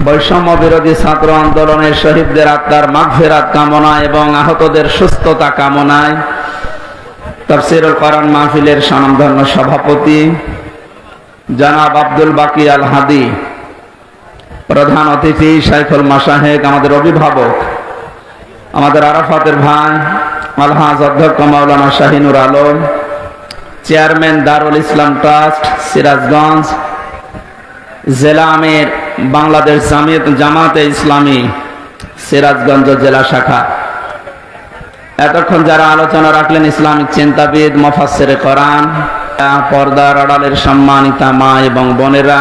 বৈষম্য বিরোধী ছাত্র আন্দোলনের শহীদদের আত্মার মাগফিরাত কামনা এবং আহতদের সুস্থতা কামনায় তাফসীরুল কোরআন মাহফিলের স্বনামধন্য সভাপতি জনাব আব্দুল বাকি আল হাদি, প্রধান অতিথি শাইখুল মাশায়েখ, আমাদের অভিভাবক, আমাদের আরাফাতের ভাই আলহাজ অধ্যক্ষ মাওলানা শাহিনুর আলম, চেয়ারম্যান দারুল ইসলাম ট্রাস্ট সিরাজগঞ্জ, জেলা আমির বাংলাদেশ জামাতে ইসলামী সিরাজগঞ্জ জেলা শাখা, এতক্ষণ যারা আলোচনা রাখলেন ইসলামিক চিন্তাবিদ, মুফাসসিরে কোরআন, পর্দার আড়ালের সম্মানিতা মা এবং বোনেরা,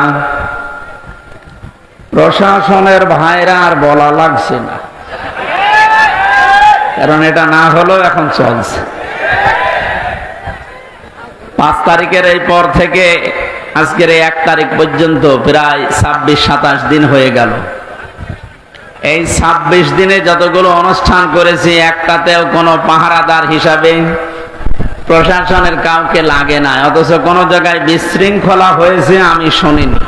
প্রশাসনের ভাইরা, আর বলা লাগছে না, কারণ এটা না হলেও এখন চলছে। 5 তারিখের এই পর থেকে আজকের এই 1 তারিখ পর্যন্ত প্রায় 26-27 দিন হয়ে গেল। এই 26 দিনে যতগুলো অনুষ্ঠান করেছি, একটাতেও কোনো পাহারাদার হিসাবে প্রশাসনের কাউকে লাগে না, অথচ কোনো জায়গায় বিশৃঙ্খলা হয়েছে আমি শুনিনি।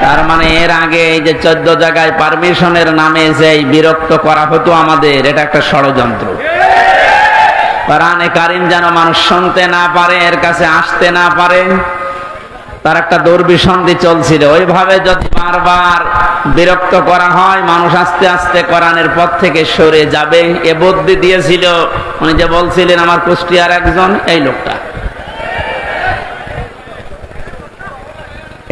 তার মানে এর আগে এই যে 14 জায়গায় পারমিশনের নামে যে বিরক্ত করা হতো আমাদের, এটা একটা ষড়যন্ত্র। কোরআনে কারীম যেন মানুষ শুনতে না পারে, এর কাছে আসতে না পারে, তার একটা দুর্বিসন্ধি চলছিল। ওইভাবে যদি বারবার বিরক্ত করা হয়, মানুষ আস্তে আস্তে কোরআনের পথ থেকে সরে যাবে। এ বুদ্ধি দিয়েছিল উনি যে বলছিলেন আমার কুষ্টিয়ার একজন, এই লোকটা।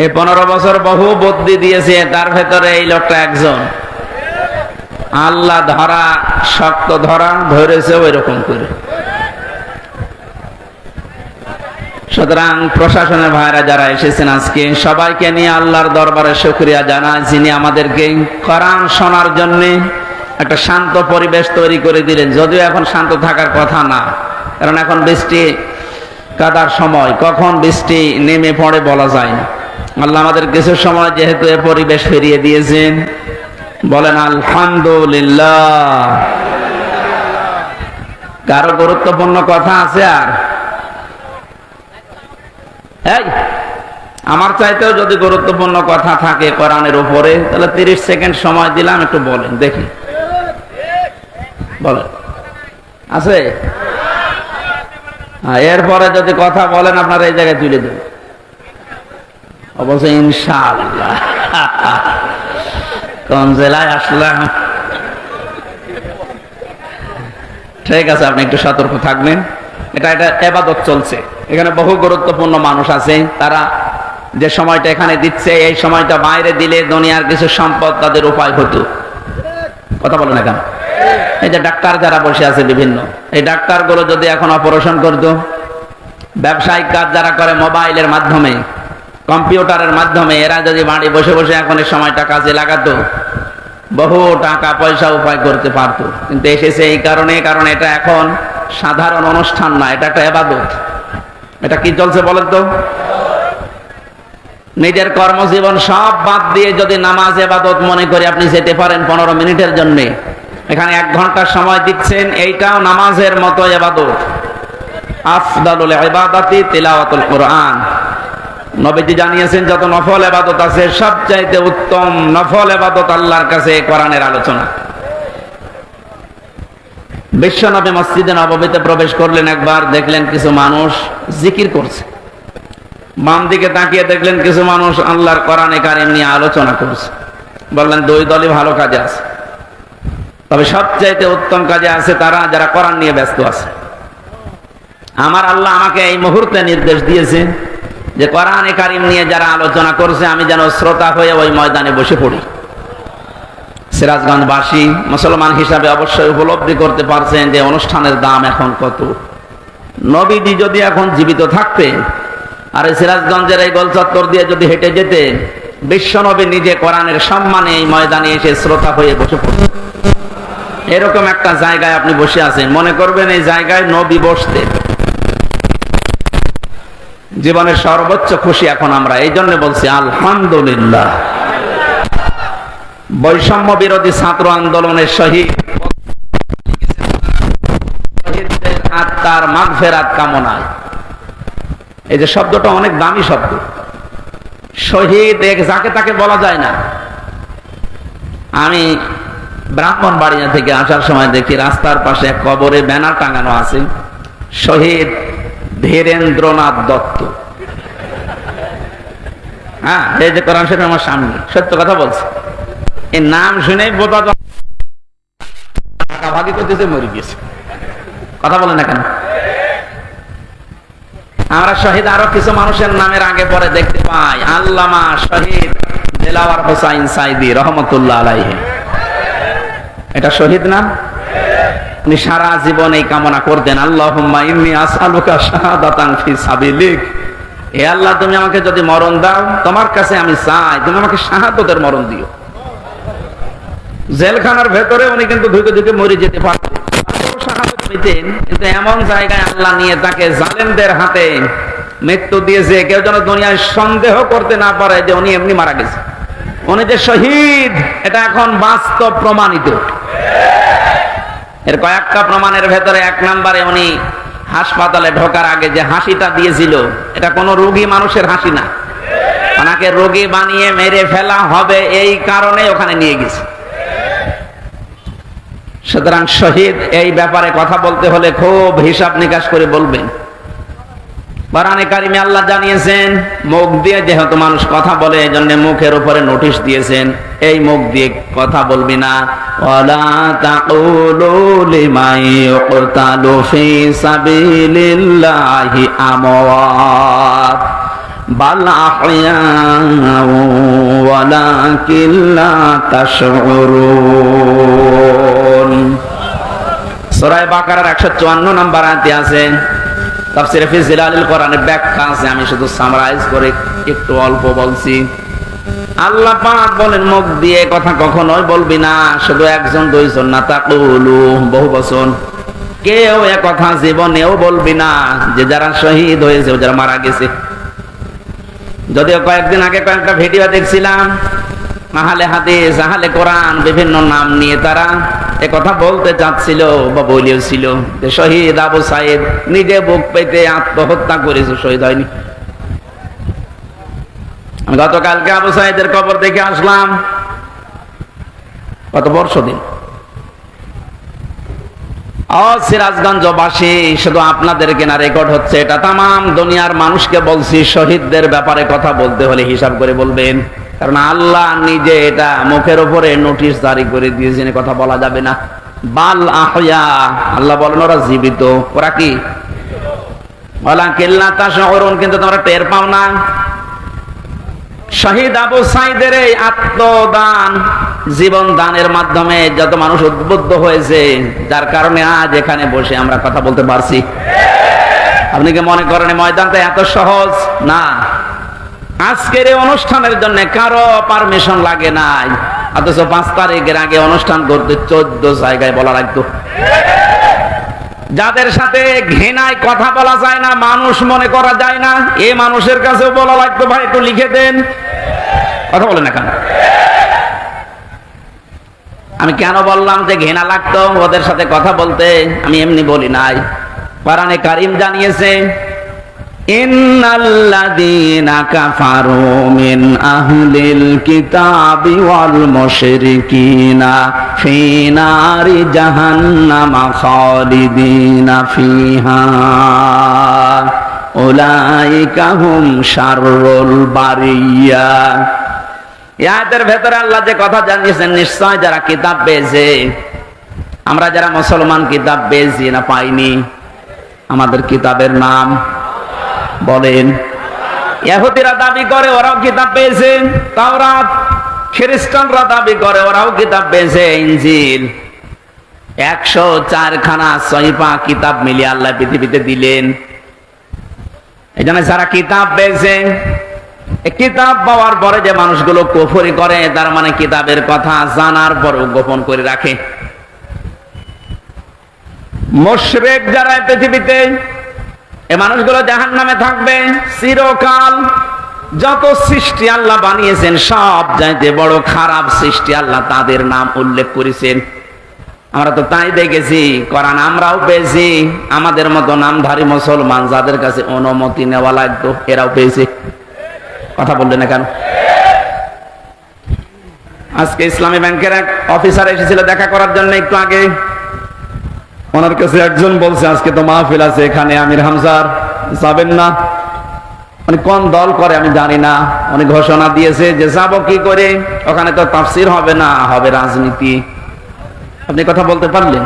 এই 15 বছর বহু বুদ্ধি দিয়েছে, তার ভেতরে এই লোকটা একজন। আল্লাহ ধরা, শক্ত ধরা, ধরেছে ওই রকম করে। সুতরাং প্রশাসনের ভাইরা যারা এসেছেন আজকে, সবাইকে নিয়ে আল্লাহর দরবারে শুকরিয়া জানাই, যিনি আমাদেরকে কোরআন শোনার জন্য একটা শান্ত পরিবেশ তৈরি করে দিলেন। যদিও এখন শান্ত থাকার কথা না, কারণ এখন বৃষ্টি কাদার সময়, কখন বৃষ্টি নেমে পড়ে বলা যায় না। আল্লাহ আমাদের কিছু সময় যেহেতু এ পরিবেশ ফিরিয়ে দিয়েছেন, বলেন আলহামদুলিল্লাহ। কারো গুরুত্বপূর্ণ কথা আছে? আর এই আমার চাইতেও যদি গুরুত্বপূর্ণ কথা থাকে কোরআনের উপরে, তাহলে 30 সেকেন্ড সময় দিলাম, একটু বলেন দেখি। বলেন, আছে? এরপরে যদি কথা বলেন আপনারা এই জায়গায় তুলে দেবেন অবশ্যই ইনশাআল্লাহ। কোন জেলায় আসলাম? ঠিক আছে, আপনি একটু সতর্ক থাকবেন। এটা ইবাদত চলছে, এখানে বহু গুরুত্বপূর্ণ মানুষ আছে। তারা যে সময়টা এখানে দিচ্ছে, এই সময়টা বাইরে দিলে দুনিয়ার কিছু সম্পদ তাদের উপায় হতো। কথা বলে না কেন? এই যে ডাক্তার যারা বসে আছে বিভিন্ন, এই ডাক্তারগুলো যদি এখন অপারেশন করতো, ব্যবসায়িক কাজ যারা করে মোবাইলের মাধ্যমে, কম্পিউটারের মাধ্যমে, এরা যদি বাড়ি বসে বসে এখন এই সময়টা কাজে লাগাতো, বহু টাকা পয়সা উপায় করতে পারতো। কিন্তু এসেছে এই কারণে, কারণ এটা এখন সাধারণ অনুষ্ঠান না, এটা একটা ইবাদত। এটা কি চলছে বলেন তো? নিজের কর্মজীবন সব বাদ দিয়ে যদি নামাজ ইবাদত মনে করে আপনি যেতে পারেন 15 মিনিটের জন্য, এখানে 1 ঘন্টা সময় দিচ্ছেন, এইটাও নামাজের মতো ইবাদত। আফদালুল ইবাদাতি তিলাওয়াতুল কোরআন। নবীজি জানিয়েছেন যত নফল ইবাদত আছে, সবচাইতে উত্তম নফল ইবাদত আল্লাহর কাছে কোরআনের আলোচনা। বিশ্বনবী মসজিদে নববীতে প্রবেশ করলেন, একবার দেখলেন কিছু মানুষ জিকির করছে। বাম দিকে তাকিয়ে দেখলেন কিছু মানুষ আল্লাহর কোরআনে কারীম নিয়ে আলোচনা করছে। বললেন 2 দলই ভালো কাজে আছে, তবে সবচাইতে উত্তম কাজে আছে তারা যারা কোরআন নিয়ে ব্যস্ত আছে। আমার আল্লাহ আমাকে এই মুহূর্তে নির্দেশ দিয়েছে যে কোরআনে কারীম নিয়ে যারা আলোচনা করছে, আমি যেন শ্রোতা হয়ে ওই ময়দানে বসে পড়ি। সিরাজগঞ্জবাসী মুসলমান হিসাবে অবশ্যই উপলব্ধি করতে পারছেন যে অনুষ্ঠানের দাম এখন কত। নবীজি যদি এখন জীবিত থাকতেন, আর এই সিরাজগঞ্জের এই গোল চত্বর দিয়ে যদি হেঁটে যেতেন, বিশ্বনবী নিজে কোরআনের সম্মানে এই ময়দানে এসে শ্রোতা হয়ে বসে পড়তেন। এরকম একটা জায়গায় আপনি বসে আছেন, মনে করবেন এই জায়গায় নবী বসতেন। জীবনের সর্বোচ্চ খুশি এখন আমরা, এই জন্য বলছি আলহামদুলিল্লাহ। বৈষম্য বিরোধী ছাত্র আন্দোলনের শহীদদের আত্মার মাগফিরাত কামনায়, এই যে শব্দটা অনেক দামি শব্দ। শহীদ যাকে তাকে বলা যায় না, আমি ব্রাহ্মণবাড়িয়া থেকে আসার সময় দেখি রাস্তার পাশে এক কবরে ব্যানার টাঙানো আছে, শহীদ ধীরেন্দ্রনাথ দত্ত। হ্যাঁ, এই যে কোরআন শরীফ আমার সামনে, সত্য কথা বলছে। এই নাম শুনে বোধা ভাগি করতেছে, মরে গিয়েছে। কথা বলে না কেন? আমরা শহীদ আরো কিছু মানুষের নামের আগে পরে দেখতে পাই। আল্লামা শহীদ দেলাওয়ার হোসাইন সাইদি রহমতুল্লাহ আলাইহি, এটা শহীদ না? উনি সারা জীবন এই কামনা করতেন, আল্লাহুম্মা ইন্নী আসআলুকা শাহাদাতান ফি সাবিলিক। হে আল্লাহ, তুমি আমাকে যদি মরণ দাও, তোমার কাছে আমি চাই তুমি আমাকে শাহাদাতের মরণ দিও। জেলখানার ভেতরে উনি কিন্তু ধুকে ধুকে মরে যেতে পারতেন, শাহাদাত পেতেন, কিন্তু এমন জায়গায় আল্লাহ নিয়ে তাকে জালেমদের হাতে মৃত্যু দিয়েছে, কেউ যেন দুনিয়ায় সন্দেহ করতে না পারে যে উনি এমনি মারা গেছে। উনি যে শহীদ, এটা এখন বাস্তব প্রমাণিত। এর কয়েকটা প্রমাণের ভেতরে এক নম্বরে, উনি হাসপাতালে ঢোকার আগে যে হাসিটা দিয়েছিল, এটা কোনো রোগী মানুষের হাসি না, ওনাকে রোগী বানিয়ে মেরে ফেলা হবে এই কারণে ওখানে নিয়ে গেছে। সুতরাং শহীদ এই ব্যাপারে কথা বলতে হলে খুব হিসাব নিকাশ করে বলবেন। কোরআনে কারিমে আল্লাহ জানিয়েছেন, মুখ দিয়ে যেহেতু মানুষ কথা বলে, এই জন্য মুখের উপরে নোটিশ দিয়েছেন, এই মুখ দিয়ে কথা বলবি না। ওয়ালা তাকুলু লিমান ইউকতালু ফি সাবিলিল্লাহি আমওয়াত বাল আহইয়াউ ওয়ালাকিন লা তাশউরুন। সূরা বাকারার 154 নম্বর আয়াতে আছে, তাফসীরে ফি জিলালিল কোরআনের ব্যাখ্যা আছে, আমি শুধু সামারাইজ করে একটু অল্প বলছি। আল্লাহ পাক বলেন, মুখ দিয়ে কথা কখনোই বলবি না, শুধু একজন দুইজন না, তাকুলু বহু বচন, কেউ এ কথা জীবনেও বলবি না যে যারা শহীদ হয়েছে, যারা মারা গেছে। যদিও কয়েকদিন আগে কয়েকটা ভিডিও দেখছিলাম, আহলে হাদিস, আহলে কোরআন, বিভিন্ন নাম নিয়ে তারা এ কথা বলতে চাচ্ছিল বা বলেছিল যে শহীদ আবু সাইদ নিজে বুক পেতে আত্মহত্যা করেছে, শহীদ হয়নি। আমি গতকালকে আবু সাইদের কবর দেখে আসলাম, কত বর্ষ দিন। সিরাজগঞ্জবাসী, শুধু আপনাদেরকে না রেকর্ড হচ্ছে, এটা তামাম দুনিয়ার মানুষকে বলছি, শহীদদের ব্যাপারে কথা বলতে হলে হিসাব করে বলবেন, কারণ আল্লাহ নিজে এটা মুখের উপরে নোটিশ জারি করে দিয়েছেন, কথা বলা যাবে না। বাল আহইয়া, আল্লাহ বলেন ওরা জীবিত, ওরা কি ওয়ালাকিন লা তাশউরুন, কিন্তু তোমরা টের পাও না। শহীদ আবু সাইদের এই আত্মদান, জীবন দানের মাধ্যমে যত মানুষ উদ্বুদ্ধ হয়েছে, যার কারণে আজ এখানে বসে আমরা কথা বলতে পারছি। আপনি কি মনে করেন এই ময়দানটা এত সহজ না? আজকের এই অনুষ্ঠানের জন্য কারো পারমিশন লাগে নাই, অথচ 5 তারিখের আগে অনুষ্ঠান করতে 14 জায়গায় বলা লাগতো। যাদের সাথে ঘৃণায় কথা বলা যায় না, মানুষ মনে করা যায় না, এই মানুষের কাছেও বলা লাগতো, ভাই একটু লিখে দেন। কথা বলে না কেন? আমি কেন বললাম যে ঘৃণা লাগতো ওদের সাথে কথা বলতে? আমি এমনি বলি নাই, কোরআনে কারীম জানিয়েছে, ইন্নাল্লাযীনা কাফারু মিন আহলিল কিতাবি ওয়াল মুশরিকিনা ফি নারি জাহান্নামা খালিদিনা ফিহা উলাইকা হুম শাররুল বারিয়া। এই আয়াতের ভেতরে আল্লাহ যে কথা জানিয়েছেন, নিশ্চয় যারা কিতাব পেয়েছে, আমরা যারা মুসলমান কিতাব পেয়েছি না পাইনি, আমাদের কিতাবের নাম বলেন। ইহুদিরা দাবি করে ওরাও কিতাব পেয়েছে, তাওরাত। খ্রিস্টানরা দাবি করে ওরাও কিতাব পেয়েছে, ইনজিল। 104 খানা সহিফা কিতাব মিলিয়ে আল্লাহ পৃথিবীতে দিলেন। এই জন্য যারা কিতাব পেয়েছে, কিতাব পাওয়ার পরে যে মানুষগুলো কুফরি করে, তার মানে কিতাবের কথা জানার পরও গোপন করে রাখে। মুশরিক যারা পৃথিবীতে, এই মানুষগুলো জাহান্নামে থাকবে চিরকাল। যত সৃষ্টি আল্লাহ বানিয়েছেন, সব চাইতে বড় খারাপ সৃষ্টি আল্লাহ তাদের নাম উল্লেখ করেছেন। আমরা তো তাই দেখেছি, কোরআন আমরাও পেয়েছি, আমাদের মতো নামধারী মুসলমান যাদের কাছে অনুমতি নেওয়া লাগতো, এরাও পেয়েছে। কথা বললেন না কেন? আজকে ইসলামী ব্যাংকের এক অফিসার এসেছিল দেখা করার জন্য একটু আগে। ওনার কাছে একজন বলছে আজকে তো মাহফিল আছে এখানে, আমির হামজার, যাবেন না? উনি কোন দল করে আমি জানি না, উনি ঘোষণা দিয়েছে যে যাবো কি করে, ওখানে তো তাফসীর হবে না, হবে রাজনীতি। আপনি কথা বলতে পারলেন?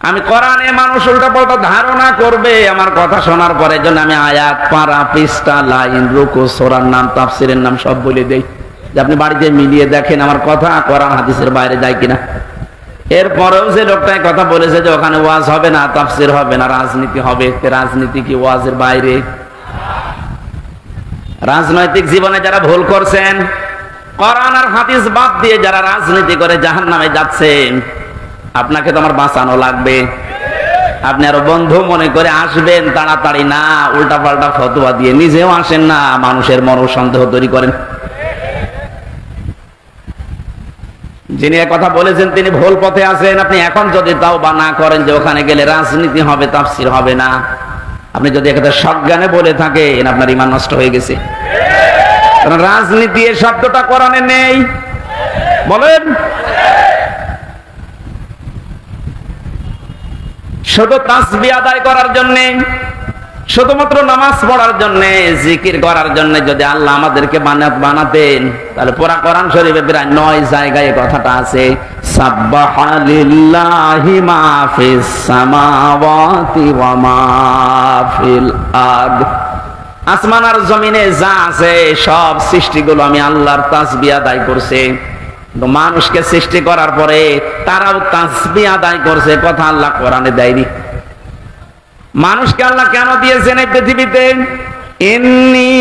আমি কোরআনে মানুষ উল্টা পাল্টা ধারণা করবে আমার কথা শোনার পরে, জন্য আমি আয়াত, পারা, পৃষ্ঠা, লাইন, রুকু, সূরার নাম, তাফসীরের নাম সব বলে দেই, যে আপনি বাড়িতে মিলিয়ে দেখেন আমার কথা কোরআন হাদিসের বাইরে যায় কিনা। এরপরেও যে লোকটাই কথা বলেছে যে ওখানে ওয়াজ হবে না, তাফসীর হবে না, রাজনীতি হবে, রাজনীতি কি ওয়াজের বাইরে? রাজনৈতিক জীবনে যারা ভুল করছেন, কোরআন আর হাদিস বাদ দিয়ে যারা রাজনীতি করে জাহান্নামে যাচ্ছেন, আপনাকে তো আমার বাঁচানো লাগবে। আপনি আরো বন্ধু মনে করে আসবেন, তাড়াতাড়ি না উল্টা পাল্টা ফতোয়া দিয়ে নিজেও আসেন না, মানুষের মরণ সন্দেহ তৈরি করেন। যিনি কথা বলেছেন তিনি ভুল পথে আছেন। আপনি এখন যদি তাওবা না করেন যে ওখানে গেলে রাজনীতি হবে, তাফসীর হবে না, আপনি যদি একটা সজ্ঞানে বলে থাকেন, আপনার ঈমান নষ্ট হয়ে গেছে। কারণ রাজনীতি এর শব্দটা কোরআনে নেই। বলেন, শুধু তাসবিহ আদায় করার জন্য, শুধুমাত্র নামাজ পড়ার জন্য, জিকির করার জন্য যদি আল্লাহ আমাদেরকে বানাতেন, তাহলে পুরা কোরআন শরীফে প্রায় 9 জায়গায় কথাটা আছে, সাব্বাহা লিল্লাহি মা ফিস সামাওয়াতি ওয়া মা ফিল আরদ। আসমান আর জমিনে যা আছে সব সৃষ্টিগুলো আমি আল্লাহর তাসবিহ আদায় করছে। তো মানুষকে সৃষ্টি করার পরে তারাও তাসবিহ আদায় করছে, কথা আল্লাহ কোরআনে দেয়নি। মানুষকে আল্লাহ কেন দিয়েছেন এই পৃথিবীতে? ইন্নী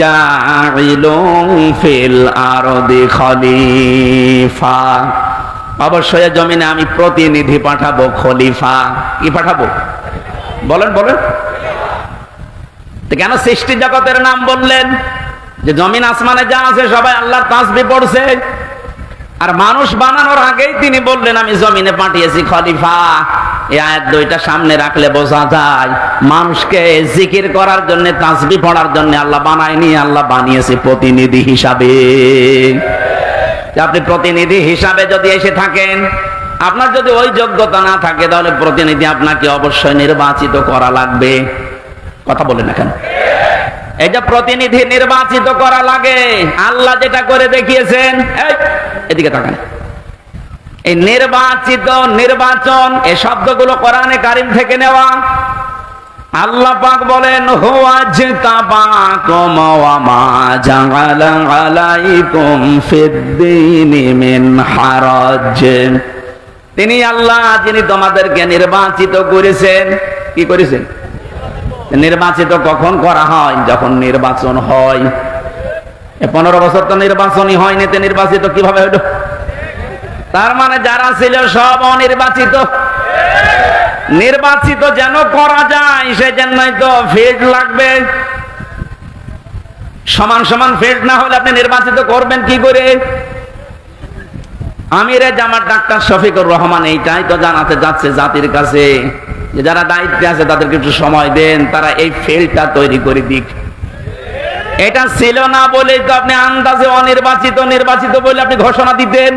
জাইলুন ফিল আরদি খলিফা, অবশ্যই জমিনে আমি প্রতিনিধি পাঠাবো, খলিফা। কি পাঠাবো? বলেন বলেন। তো কেন সৃষ্টি জগতের নাম বললেন? যে জমিন আসমানে যা আছে সবাই আল্লাহর তাসবিহ পড়ছে, আর মানুষ বানানোর আগেই তিনি বললেন আমি জমিনে পাঠিয়েছি খলিফা। এই আয়াত দুইটা সামনে রাখলে বোঝা যায় মানুষকে জিকির করার জন্য, তাসবিহ পড়ার জন্য আল্লাহ বানায়নি, আল্লাহ বানিয়েছে প্রতিনিধি হিসাবে। আপনি প্রতিনিধি হিসাবে যদি এসে থাকেন, আপনার যদি ওই যোগ্যতা না থাকে, তাহলে প্রতিনিধি আপনাকে অবশ্যই নির্বাচিত করা লাগবে। কথা বলেন না কেন? এই যে প্রতিনিধি নির্বাচিত করা লাগে, আল্লাহ যেটা করে দেখিয়েছেন, এদিকে তাকান, এই নির্বাচিত, নির্বাচন, এই শব্দগুলো কোরআনে কারিম থেকে নেওয়া। আল্লাহ পাক বলেন, হুয়াজতাবাকুম ওয়া মা জাআলা আলাইকুম ফিদ-দীনি মিন হারাজ। তিনি আল্লাহ যিনি তোমাদেরকে নির্বাচিত করেছেন। কি করেছেন? নির্বাচিত কখন করা হয়? যখন নির্বাচন হয়। 15 বছর তো নির্বাচনই হয়নি, তো নির্বাচিত কিভাবে হলো? তার মানে যারা ছিল সব অনির্বাচিত। নির্বাচিত যেন করা যায় সেজন্যই তো ফিল্ড লাগবে। সমান সমান ফিল্ড না হলে আপনি নির্বাচিত করবেন কি করে? আমিরে জামাত ডাক্তার শফিকুর রহমান এইটাই তো জানাতে যাচ্ছে জাতির কাছে, যে যারা দায়িত্বে আছে তাদেরকে একটু সময় দেন, তারা এই ফিল্ডটা তৈরি করে দিক। এটা ছিল না বলে তো আপনি আন্দাজে অনির্বাচিত, নির্বাচিত বলে আপনি ঘোষণা দিতেন।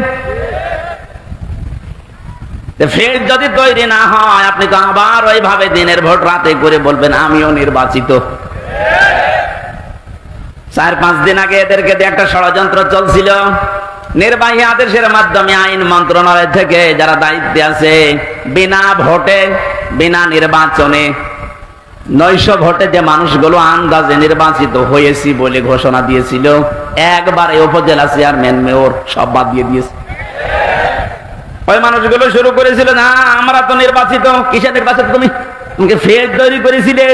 ফিল্ড যদি তৈরি না হয়, আপনি তো আবার ওইভাবে দিনের ভোট রাতে করে বলবেন আমিও নির্বাচিত। 4-5 দিন আগে এদেরকে দিয়ে একটা ষড়যন্ত্র চলছিল। নির্বাহী আদেশের মাধ্যমে আইন মন্ত্রণালয় থেকে যারা দায়িত্বে আছে, বিনা ভোটে, বিনা নির্বাচনে, 900 ভোটে যে মানুষগুলো আন্দাজে নির্বাচিত হয়েছি বলে ঘোষণা দিয়েছিল, একবারে উপজেলা চেয়ারম্যান, মেয়র সব বাদ দিয়ে দিয়েছে। ওই মানুষগুলো শুরু করেছিল, না আমরা তো নির্বাচিত। কিসে নির্বাচিত? তুমি ফেজ তৈরি করেছিলে।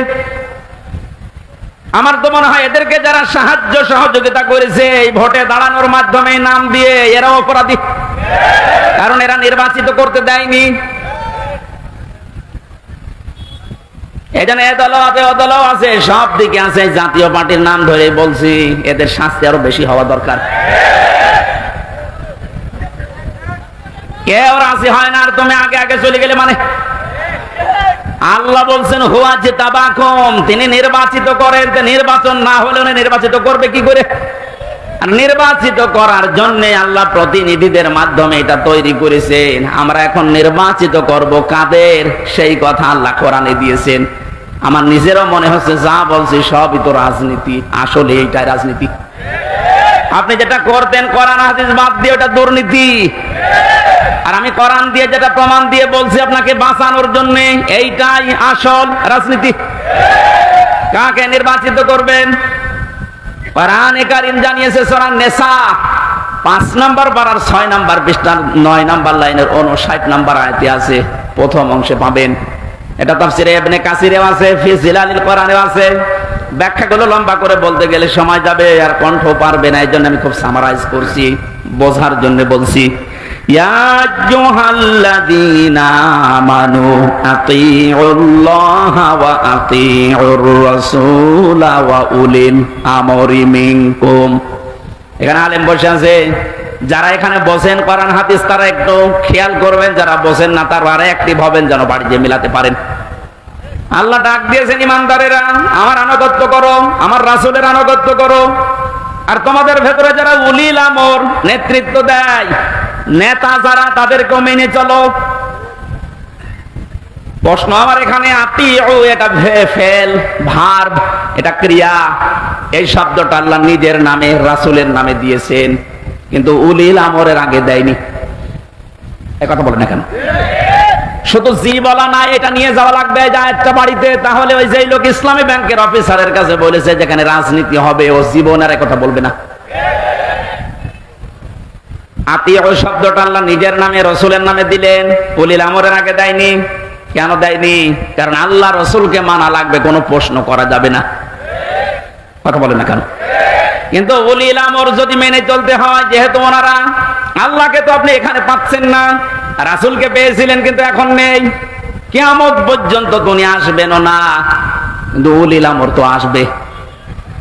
আমার তো মনে হয় এদেরকে যারা সাহায্য সহযোগিতা করেছে এই ভোটে দাঁড়ানোর মাধ্যমে নাম দিয়ে, এরা অপরাধী, কারণ এরা নির্বাচিত করতে দেয়নি। এখানে এ দল আছে, ও দল আছে, সব দিকে আছে। জাতীয় পার্টির নাম ধরে বলছি, এদের শাস্তি আরো বেশি হওয়া দরকার। কেউ রাজি হয় না, আর তুমি আগে আগে চলে গেলে মানে আল্লাহ বলছেন হুয়া জিতাবাকুম, তিনি নির্বাচিত করেন। নির্বাচন না হলে উনি নির্বাচিত করবে কি করে? আর নির্বাচিত করার জন্য আল্লাহ প্রতিনিধিদের মাধ্যমে এটা তৈরি করেছেন। আমরা এখন নির্বাচিত করব কাদের, সেই কথা আল্লাহ কোরআনে দিয়েছেন। আমার নিজেরও মনে হচ্ছে যা বলছি সবই তো রাজনীতি, আসলে এইটাই রাজনীতি। আপনি যেটা করতেন কোরআন হাদিস বাদ দিয়ে ওটা দুর্নীতি, আর আমি কোরআন দিয়ে যেটা প্রমাণ দিয়ে বলছি আপনাকে বাঁচানোর জন্য, এইটাই আসল রাজনীতি। কাকে নির্বাচিত করবেন? কোরআনে কারীম জানিয়েছে সূরা নিসা 5 নম্বর পারার 6 নম্বর পৃষ্ঠার 9 নম্বর লাইনের 59 নম্বর আয়াতে আছে, প্রথম অংশে পাবেন। এটা তাফসীরে ইবনে কাসিরেও আছে, ফি জিলালিল কোরআনেও আছে। ব্যাখ্যাগুলো লম্বা করে বলতে গেলে সময় যাবে আর কণ্ঠ পারবে না, এইজন্য আমি খুব সামারাইজ করছি, বোঝার জন্য বলছি। ইয়া আইয়ুহাল্লাযীনা আমানু আতিউল্লাহা ওয়া আতিউর রাসূলা ওয়া উলিল আমরি মিনকুম। এখানে আলেম বসে আছে, যারা এখানে বসেন কোরআন হাদিস তারা একটু খেয়াল করবেন, যারা বসেন না তারা আরে অ্যাক্টিভ হবেন যেন বাড়ি গিয়ে মিলাতে পারেন। আল্লাহ ডাক দিয়েছেন ইমানদারেরা আমার আনুগত্য করো, আমার রাসূলের আনুগত্য করো। আর তোমাদের ভেতরে যারা উলিল আমর, নেতৃত্ব দেয়, নেতা যারা, তাদেরকেও মেনে চলো। প্রশ্ন আমার এখানে, আতিউ এটা ফেল, ভার্ব, এটা ক্রিয়া। এই শব্দটা আল্লাহ নিজের নামে রাসূলের নামে দিয়েছেন, কিন্তু উলিল আমরের আগে দেয়নি। এই কথা বলেন না কেন? শুধু জি বলা না, এটা নিয়ে যাওয়া লাগবে একটা বাড়িতে, তাহলে ওই যেই লোক ইসলামী ব্যাংকের অফিসারের কাছে বলেছে যেখানে রাজনীতি হবে, ও জীবনের কথা বলবে না। আতিউ শব্দটা আল্লাহ নিজের নামে রাসূলের নামে দিলেন, উলিল আমরের আগে দেয়নি। কেন দেয়নি? কারণ আল্লাহ রাসূলকে মানা লাগবে, কোনো প্রশ্ন করা যাবে না। কথা বলেন না কেন? কিন্তু উলিল আমর যদি মেনে চলতে হয়, যেহেতু ওনারা, আল্লাহকে তো আপনি এখানে পাচ্ছেন না, রাসূলকে পেয়েছিলেন কিন্তু এখন নেই, কিয়ামত পর্যন্ত তিনি আসবেন না, কিন্তু উলিল আমর তো আসবে।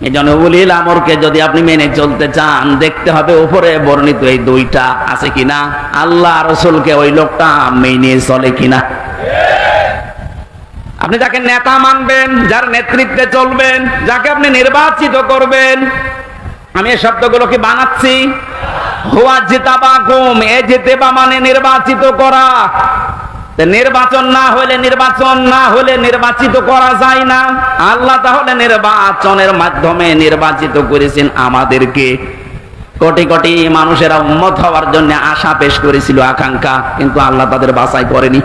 এই জন্য উলিল আমরকে যদি আপনি মেনে চলতে চান, দেখতে হবে উপরে বর্ণিত এই দুইটা আছে কিনা, আল্লাহ রাসূলকে ওই লোকটা মেনে চলে কিনা। আপনি যাকে নেতা মানবেন, যার নেতৃত্বে চলবেন, যাকে আপনি নির্বাচিত করবেন, আমি এই শব্দগুলো কি বানাচ্ছি? হুয়া জিতাবাকুম, এ জিতেবা মানে নির্বাচিত করা। নির্বাচন না হলে নির্বাচিত করা যায় না। আল্লাহ তাহলে নির্বাচনের মাধ্যমে নির্বাচিত করেছেন আমাদেরকে। কোটি কোটি মানুষেরা উম্মত হওয়ার জন্য আশা পেশ করেছিল, আকাঙ্ক্ষা, কিন্তু আল্লাহ তাদের বাছাই করেনি।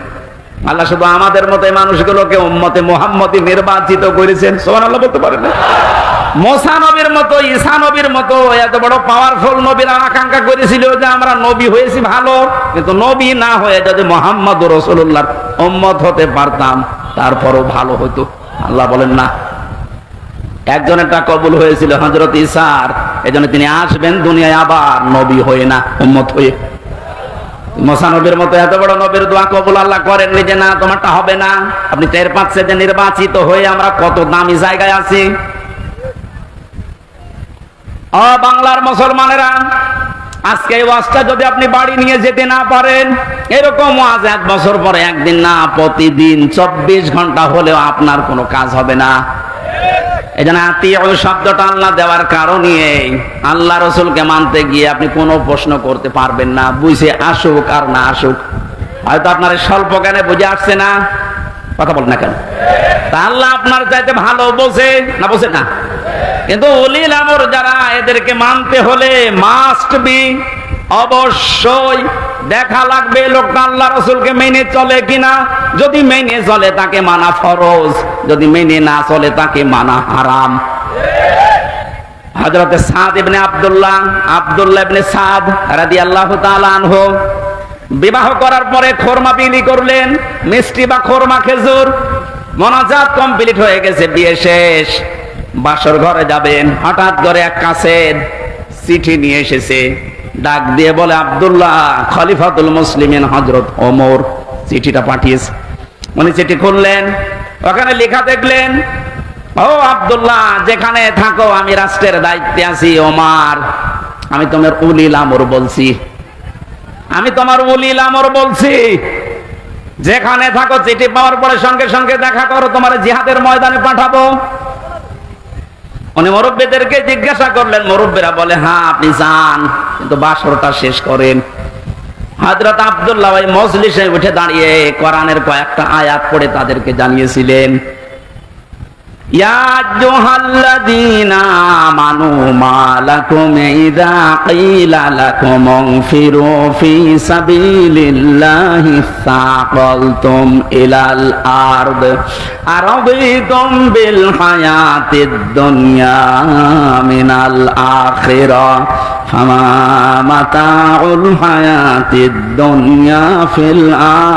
আল্লাহ শুধু আমাদের মতো মানুষগুলোকে উম্মতে মুহাম্মদী নির্বাচিত করেছেন। সুবহানাল্লাহ বলতে পারেন না? মুসা নবীর মতো, ঈসা নবীর মতো এত বড় পাওয়ারফুল নবীরা আকাঙ্ক্ষা করেছিল যে আমরা নবী হয়েছি ভালো, কিন্তু নবী না হয়ে যদি মুহাম্মদুর রাসূলুল্লাহর উম্মত হতে পারতাম তারপরও ভালো হতো। আল্লাহ বলেন না। একজনেরটা কবুল হয়েছিল হযরত ঈসার, এজন্য তিনি আসবেন দুনিয়ায় আবার নবী হয়ে না, উম্মত হয়ে। মুসা নবীর মতো এত বড় নবীর দোয়া কবুল আল্লাহ করেননি যে না তোমারটা হবে না। আপনি টের পাচ্ছেন যে নির্বাচিত হয়ে আমরা কত দামি জায়গায় আছি। বাংলার মুসলমানেরা, আজকে এই ওয়াজটা যদি আপনি বাড়ি নিয়ে যেতে না পারেন, এরকম ওয়াজ 1 বছর পরে একদিন না, প্রতিদিন 24 ঘন্টা হলেও আপনার কোনো কাজ হবে না। এই জন্য আতিউ শব্দটা আল্লাহ দেওয়ার কারণে আল্লাহ রাসূলকে মানতে গিয়ে আপনি কোনো প্রশ্ন করতে পারবেন না, বুঝে আসুক আর না আসুক। হয়তো আপনার স্বল্প জ্ঞানে বুঝে আসছে না, কথা বলেন না কেন? তা আল্লাহ আপনার চাইতে ভালো বোঝে না, বোঝে না? কিন্তু উলিল আমর যারা, এদেরকে মানতে হলে মাস্ট বি, অবশ্যই দেখা লাগবে লোকটা আল্লাহ রাসূলকে মেনে চলে কিনা। যদি মেনে চলে তাকে মানা ফরজ, যদি মেনে না চলে তাকে মানা হারাম। হযরত সাদ ইবনে আব্দুল্লাহ ইবনে সাদ রাদিয়াল্লাহু তাআলা আনহু বিবাহ করার পরে খোরমা বিলি করলেন, মিষ্টি বা খোরমা খেজুর। মোনাজাত কমপ্লিট হয়ে গেছে, বিয়ে শেষ, বাসর ঘরে যাবেন, হঠাৎ করে এক কাছের চিঠি নিয়ে এসেছে। ডাক দিয়ে বলে, আব্দুল্লাহ খলিফাতুল মুসলিমিন হযরত ওমর চিঠিটা পাঠিয়েছে। উনি চিঠি খুললেন, ওখানে লেখা দেখলেন, ও আব্দুল্লাহ যেখানে থাকো আমি রাষ্ট্রের দায়িত্বে আছি। ওমর, আমি তোমার উলিল আমর বলছি, আমি তোমার উলিল আমর বলছি যেখানে থাকো চিঠি পাওয়ার পরে সঙ্গে সঙ্গে দেখা করো, তোমার জিহাদের ময়দানে পাঠাবো। উনি মুরব্বীদেরকে জিজ্ঞাসা করলেন, মুরব্বীরা বলে হ্যাঁ আপনি যান, কিন্তু বাসরটা শেষ করেন। হযরত আব্দুল্লাহ ওই মজলিসে উঠে দাঁড়িয়ে কোরআনের কয়েকটা আয়াত পড়ে তাদেরকে জানিয়েছিলেন, ইয়া আইয়ুহাল্লাযীনা আমানু মা লাকুম ইযা ক্বিলা লাকুম ইনফিরু ফী সাবিলিল্লাহি সাকালতুম ইলাল আরদ আরাদিতুম বিল হায়াতিদ দুনিয়া মিনাল আখিরাহ ফামা মাতাউল হায়াতিদ দুনিয়া ফিল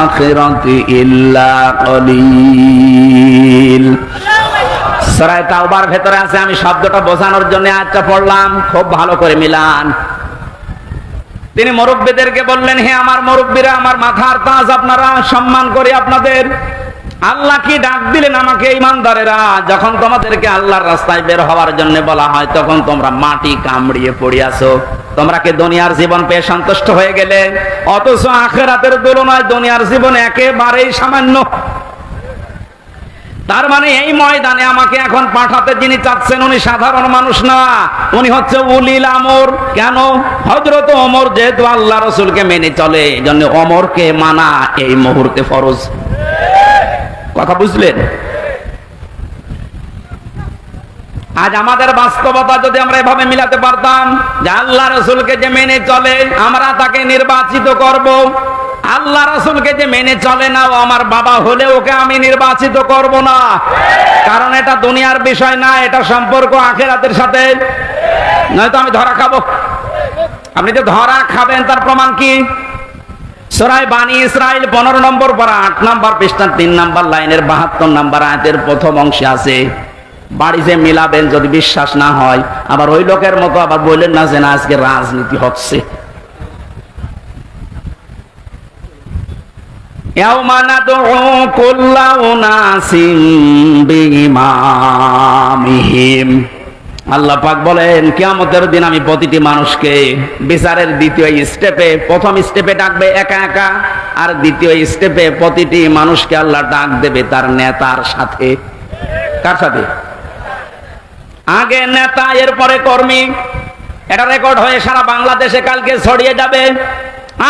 আখিরাতি ইল্লা কলিল। সূরা তাওবার ভেতরে আছে, আমি শব্দটা বোঝানোর জন্য আয়াতটা পড়লাম, খুব ভালো করে মিলান। তিনি মুরব্বীদেরকে বললেন, হে আমার মুরব্বীরা, আমার মাথার তাজ, আপনারা সম্মান করি আপনাদের। আল্লাহ কি ডাক দিলেন আমাকে, ঈমানদারেরা, যখন তোমাদেরকে আল্লাহর রাস্তায় বের হওয়ার জন্য বলা হয় তখন তোমরা মাটি কামড়িয়ে পড়ে আছো। তোমরা কি দুনিয়ার জীবন পেয়ে সন্তুষ্ট হয়ে গেলে? অথচ আখিরাতের তুলনায় দুনিয়ার জীবন একেবারেই সামান্য। তার মানে এই ময়দানে আমাকে এখন পাঠাতে যিনি চাচ্ছেন উনি সাধারণ মানুষ না, উনি হচ্ছে উলিল আমর। কেন? হযরত ওমর যেহেতু আল্লাহ রাসূলকে মেনে চলে, এজন্য ওমরকে মানা এই মুহূর্তে ফরজ। কথা বুঝলেন? আজ আমাদের বাস্তবতা যদি আমরা এভাবে মিলাতে পারতাম যে আল্লাহ রাসূলকে যে মেনে চলে আমরা তাকে নির্বাচিত করব, আল্লাহ রাসূলকে যে মেনে চলে না ও আমার বাবা হলে ওকে আমি নির্বাচিত করব না, কারণ এটা দুনিয়ার বিষয় না, এটা সম্পর্ক আখিরাতের সাথে। নয়তো আমি ধরা খাবো। আপনি যে ধরা খাবেন তার প্রমাণ কি? সূরা বানী ইসরাইল 15 নম্বর পারা 8 নম্বর পৃষ্ঠা 3 নম্বর লাইনের 72 নম্বর আয়াতের প্রথম অংশে আছে। বাড়িতে মিলাবেন যদি বিশ্বাস না হয়, আবার ওই লোকের মতো আবার বললেন না যে না আজকে রাজনীতি হচ্ছে। ইয়াউমা নাদউ কুল্লা উনাসিন বিইমামিহিম। আল্লাহ পাক বলেন কিয়ামতের দিন আমি প্রতিটি মানুষকে বিচারের দ্বিতীয় স্টেপে, প্রথম স্টেপে ডাকবে একা একা, আর দ্বিতীয় স্টেপে প্রতিটি মানুষকে আল্লাহ ডাক দেবে তার নেতার সাথে। কার সাথে? আগে নেতা, এরপরে কর্মী। এটা রেকর্ড হয়ে সারা বাংলাদেশে কালকে ছড়িয়ে যাবে।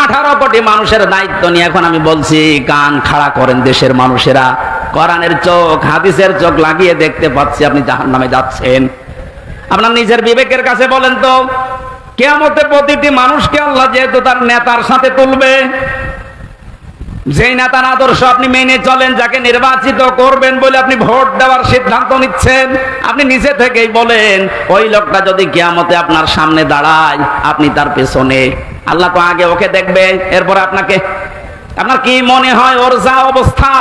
18 কোটি মানুষের দায়িত্ব নিয়ে এখন আমি বলছি, কান খাড়া করেন দেশের মানুষেরা। কোরআনের চোখ, হাদিসের চোখ লাগিয়ে দেখতে পাচ্ছি আপনি জাহান্নামে যাচ্ছেন। আপনার নিজের বিবেকের কাছে বলেন তো, কিয়ামতে প্রতিটি মানুষকে আল্লাহ যেহেতু তার নেতার সাথে তুলবে, যেই নেতার আদর্শ আপনি মেনে চলেন, যাকে নির্বাচিত করবেন বলে আপনি ভোট দেওয়ার সিদ্ধান্ত নিচ্ছেন, আপনি নিজে থেকেই বলেন ওই লোকটা যদি কিয়ামতে আপনার সামনে দাঁড়ায় আপনি তার পেছনে। আল্লাহ তো আগে ওকে দেখবে, এরপর আপনাকে। আপনার কি মনে হয় ওর যা অবস্থা,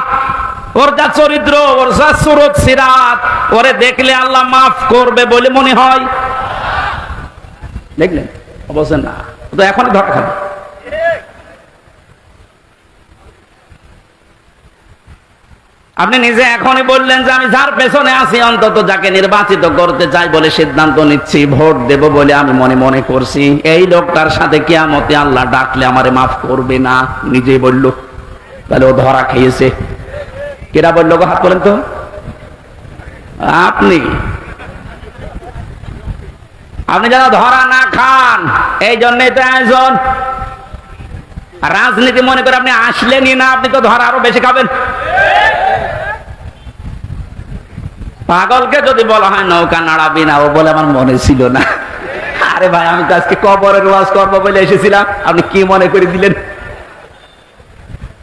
ওর যা চরিত্র, ওর যা সুরত সিরাত, ওরে দেখলে আল্লাহ মাফ করবে বলে মনে হয়? দেখলেন? অবশ্যই না, তো এখনই ধরা খাবে। আপনি নিজে এখনই বললেন যে আমি যার পেছনে আছি, অন্তত যাকে নির্বাচিত করতে চাই বলে সিদ্ধান্ত নিচ্ছি, ভোট দেব বলে আমি মনে মনে করছি, এই লোকটার সাথে কিয়ামতে আল্লাহ ডাকলে আমারে মাফ করবে না, নিজেই বলল। তাহলে ও ধরা খেয়েছে। কেরা বললো গো? হাত তোলেন তো। আপনি আপনি যেন ধরা না খান, এই জন্যই তো আয়োজন। রাজনীতি মনে করে আপনি আসলেনই না, আপনি তো ধরা আরো বেশি খাবেন। পাগলকে যদি বলা হয় নৌকা নাড়াবি না, ও বলে আমার মনে ছিল না। আরে ভাই, আমি তো আজকে কবরের ওয়াজ করবো বলে এসেছিলাম, আপনি কি মনে করে দিলেন?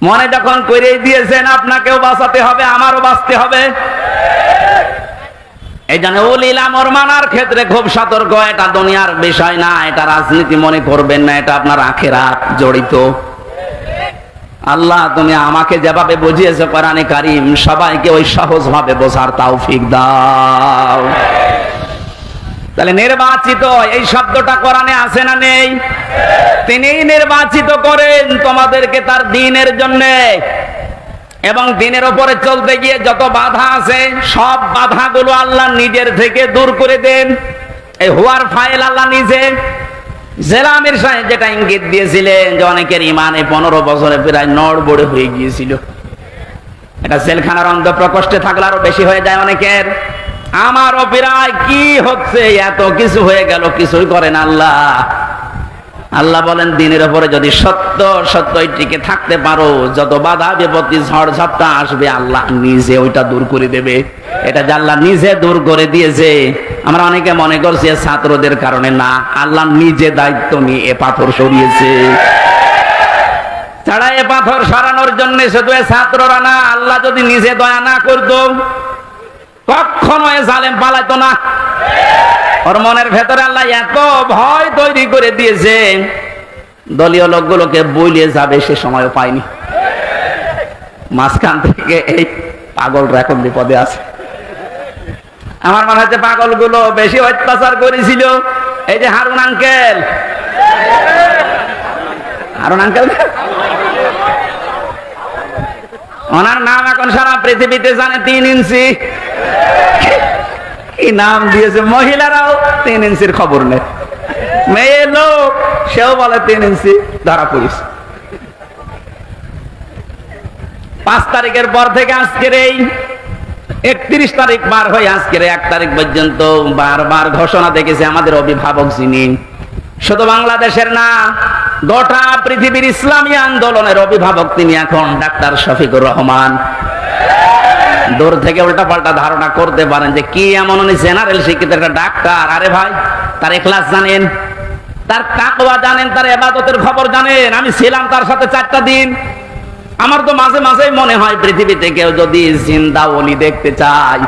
মনে যখন করেই দিয়েছেন আপনাকেও বাঁচাতে হবে, আমারও বাঁচতে হবে। এই জন্য উলিল আমর মানার ক্ষেত্রে খুব সতর্ক। এটা দুনিয়ার বিষয় না, এটা রাজনীতি মনে করবেন না, এটা আপনার আখিরাত জড়িত। আল্লাহ তুমি আমাকে যেভাবে বুঝিয়েছো কোরআনে কারীম, সবাইকে ওই সহজ ভাবে বোঝার তৌফিক দাও। তাহলে নির্বাচিত এই শব্দটা কোরআনে আছে না নেই? তিনিই নির্বাচিত করেন তোমাদেরকে তার দ্বীনের জন্য, এবং দ্বীনের উপরে চলতে গিয়ে যত বাধা আছে সব বাধাগুলো আল্লাহ নিজের থেকে দূর করে দেন। এই হুয়ার ফাইল আল্লাহ নিজে। জেলামির সাহেব যেটা ইঙ্গিত দিয়েছিলেন যে অনেকের ইমানে 15 বছরে প্রায় নড়বড়ে হয়ে গিয়েছিল, এটা জেলখানার অন্ধ প্রকোষ্ঠে থাকলে আরো বেশি হয়ে যায় অনেকের। আমারও প্রায় কি হচ্ছে, এত কিছু হয়ে গেল, কিছুই করেন আল্লাহ। আল্লাহ বলেন দিনের উপরে যদি সত্য সত্যই টিকে থাকতে পারো, যত বাধা বিপত্তি ঝড় ঝাপটা আসবে আল্লাহ নিজে ওইটা দূর করে দেবে। এটা যে আল্লাহ নিজে দূর করে দিয়েছে। আমরা অনেকে মনে করছি ছাত্রদের কারণে, না, আল্লাহ নিজে দায়িত্ব নিয়ে এ পাথর সরিয়েছে। ছাড়া এ পাথর সরানোর জন্য শুধু ছাত্ররা না, আল্লাহ যদি নিজে দয়া না করতো কখনো এ জালেম পালাইতো না। ওর মনের ভেতরে আল্লাহ এত ভয় তৈরি করে দিয়েছে, দলীয় লোকগুলোকে বইলিয়ে যাবে সে সময়ও পায়নি। মাঝখান থেকে এই পাগলরা এখন বিপদে আছে। আমার মনে হচ্ছে পাগলগুলো বেশি অত্যাচার করেছিল এই যে হারুন আঙ্কেল। হারুন আঙ্কেল ওনার নাম এখন সারা পৃথিবীতে জানে, 3 ইঞ্চি। কি নাম দিয়েছে, মহিলারাও 3 ইঞ্চির খবর নেই। মেয়ে লোক সেও বলে 3 ইঞ্চি, ধরা পড়িস। 5 তারিখের পর থেকে আজকের এই 31 তারিখ পার হয়ে আজকের 1 তারিখ পর্যন্ত বারবার ঘোষণা দেখেছে আমাদের অভিভাবক যিনি, শুধু বাংলাদেশের না, গোটা পৃথিবীর ইসলামী আন্দোলনের অভিভাবক তিনি এখন ডাক্তার শফিকুর রহমান। দূর থেকে উল্টা পাল্টা ধারণা করতে পারেন যে কি এমন উনি জেনারেল শিক্ষিত একটা ডাক্তার। আরে ভাই, তার ইখলাস জানেন, তার তাকওয়া জানেন, তার ইবাদতের খবর জানেন। আমি ছিলাম তার সাথে 4টা দিন। আমার তো মাঝে মাঝেই মনে হয় পৃথিবীতে কেউ যদি জিন্দা ওলি দেখতে চায়,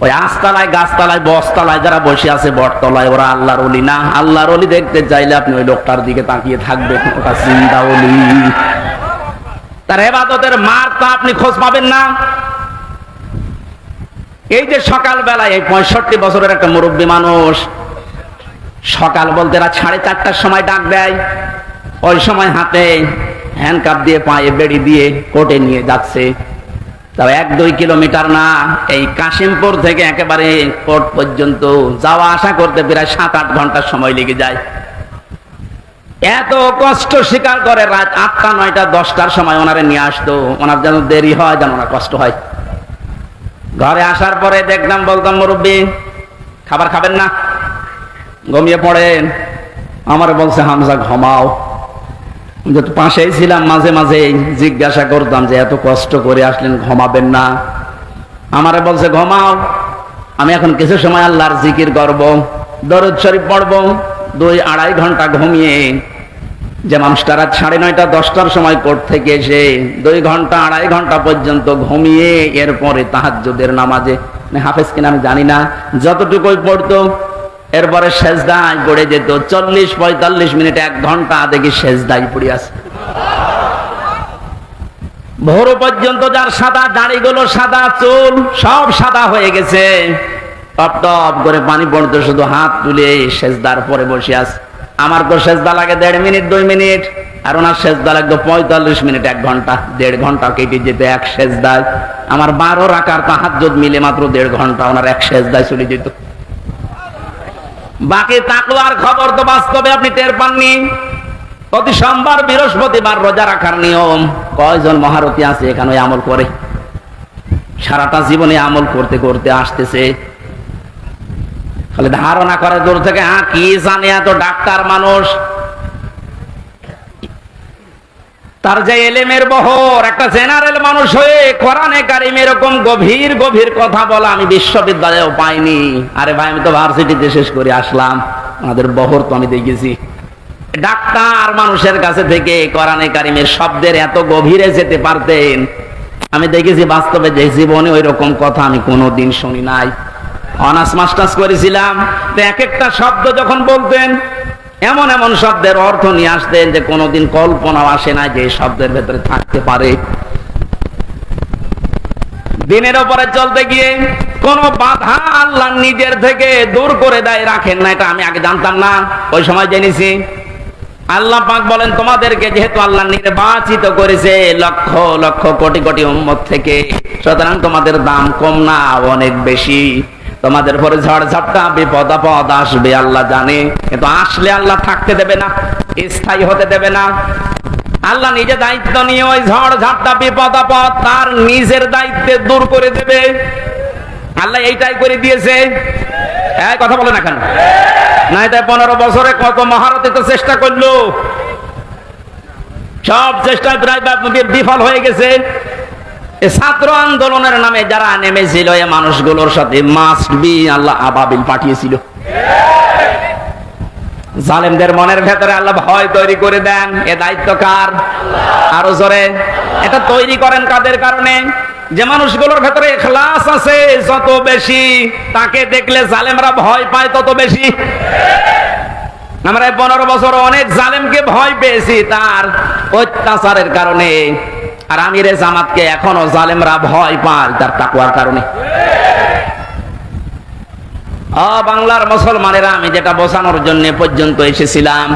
ওই আস্তালায় গাছতলায় বসতলায় যারা বসে আছে বটতলায়, ওরা আল্লাহর ওলি না। আল্লাহর ওলি দেখতে চাইলে আপনি ওই লোকটার দিকে তাকিয়ে থাকবেন, ওটা জিন্দা ওলি। তার ইবাদতের মার্কা আপনি খোঁজ পাবেন না। এই যে সকাল বেলায় এই 65 বছরের একটা মুরব্বী মানুষ, সকাল বলতে রাত 4:30টার সময় ডাক দেয়, ওই সময় হাতে হ্যান্ডকাপ দিয়ে পায়ে বেড়ি দিয়ে কোর্টে নিয়ে যাচ্ছে। তাও 1-2 কিলোমিটার না, এই কাশিমপুর থেকে একেবারে কোর্ট পর্যন্ত যাওয়া আসা করতে প্রায় 7-8 ঘন্টার সময় লেগে যায়। এত কষ্ট স্বীকার করে রাত 8টা 9টা 10টার সময় ওনারে নিয়ে আসতো। ওনার যেন দেরি হয়, যেন ওনার কষ্ট হয়। ঘরে আসার পরে দেখলাম, বলতাম মুরব্বী খাবার খাবেন না, ঘুমিয়ে পড়েন। আমার বলছে হামজা ঘুমাও। যত পাশেই ছিলাম মাঝে মাঝে জিজ্ঞাসা করতাম যে এত কষ্ট করে আসলেন, ঘুমাবেন না? আমারে বলছে ঘুমাও, আমি এখন কিছু সময় আল্লাহর জিকির করব, দরুদ শরীফ পড়ব। 2-2.5 ঘন্টা ঘুমিয়ে, যে মানুষটা রাত 9:30 10টার সময় কোর্ট থেকে এসে 2 ঘন্টা 2.5 ঘন্টা পর্যন্ত ঘুমিয়ে এরপরে তাহাজ্জুদের নামাজে, হাফেজ কিনা আমি জানি না, যতটুকুই পড়তো, এরপরে সেজদায় পড়ে যেত। 40-45 মিনিট 1 ঘন্টা দেখি সেজদায় পড়ে আছে। ভোর পর্যন্ত যার সাদা দাড়িগুলো সাদা, চুল সব সাদা হয়ে গেছে, টপ টপ করে পানি পড়তো, শুধু হাত তুলে সেজদার পরে বসে আছে। আমার তো সেজদা লাগে 1.5 মিনিট 2 মিনিট, আর ওনার সেজদা লাগতো 45 মিনিট 1 ঘন্টা। 1.5 ঘন্টা কেটে যেত এক সেজদায়। আমার 12 রাকাত তাহাজ্জুদ মিলে মাত্র 1.5 ঘন্টা ওনার এক সেজদায় চলে যেত। বাকি তাকওয়ার খবর তো বাস্তবে আপনি টের পাননি। প্রতি সোমবার বৃহস্পতিবার রোজা রাখার নিয়ম, কয়জন মহারথী আছে এখানে আমল করে? সারাটা জীবনে আমল করতে করতে আসতেছে, খালি ধারণা করে দূর থেকে, কি জানে এত ডাক্তার মানুষ। তার যে এলেমের বহর, একটা জেনারেল মানুষ হয়ে কোরআনে কারিম এরকম গভীর গভীর কথা বলা আমি বিশ্ববিদ্যালয়েও পাইনি। আরে ভাই, আমি তো ভার্সিটিতে শেষ করে আসলাম, আমাদের বহর তো আমি দেখেছি। ডাক্তার মানুষের কাছে থেকে কোরআনে কারিমের শব্দের এত গভীরে যেতে পারতেন আমি দেখেছি বাস্তবে, যে জীবনে ওই রকম কথা আমি কোনোদিন শুনি নাই। অনার্স মাস্টার্স করেছিলাম, তো এক একটা শব্দ যখন বলতেন, এমন এমন শব্দের অর্থ নিয়ে আসতেন যে কোনোদিন কল্পনাও আসে না যে শব্দের ভেতরে থাকতে পারে। দিনের উপরে চলতে গিয়ে কোন বাধা আল্লাহ নিজের থেকে দূর করে দেয়, রাখেন না। এটা আমি আগে জানতাম না, ওই সময় জেনেছি। আল্লাহ পাক বলেন, তোমাদেরকে যেহেতু আল্লাহ নির্বাচিত করেছে লক্ষ লক্ষ কোটি কোটি উম্মত থেকে, সুতরাং তোমাদের দাম কম না, অনেক বেশি। তোমাদের পরে ঝড় ঝাপটা বিপদ আপদ আসবে আল্লাহ জানে, কিন্তু আসলে আল্লাহ থাকতে দেবে না, স্থায়ী হতে দেবে না। আল্লাহ নিজে দায়িত্ব নিয়ে ওই ঝড় ঝাপটা বিপদ আপদ তার নিজের দায়িত্বে দূর করে দেবে। আল্লাহ এইটাই করে দিয়েছে। কথা বলে না কেন? না, এটা 15 বছরে কত মহারথী তো চেষ্টা করলো, সব চেষ্টায় প্রায় বিফল হয়ে গেছে। ছাত্র আন্দোলনের নামে যারা নেমেছিল এই মানুষগুলোর সাথে মাস্ট বি আল্লাহ আবাবিল পাঠিয়েছিল। জালেমদের মনের ভেতরে আল্লাহ ভয় তৈরি করে দেন। এ দায়িত্ব কার? আরো জোরে। এটা তৈরি করেন কাদের কারণে? যে মানুষগুলোর ভেতরে ইখলাস আছে যত বেশি, তাকে দেখলে জালেমরা ভয় পায় তত বেশি। আমরা 15 বছর অনেক জালেমকে ভয় পেয়েছি তার অত্যাচারের কারণে, আর আমিরে জামাতকে এখনো জালেমরা ভয় পায় তার তাকওয়ার কারণে। বাংলার মুসলমানেরা, আমি যেটা বোঝানোর জন্য পর্যন্ত এসেছিলাম,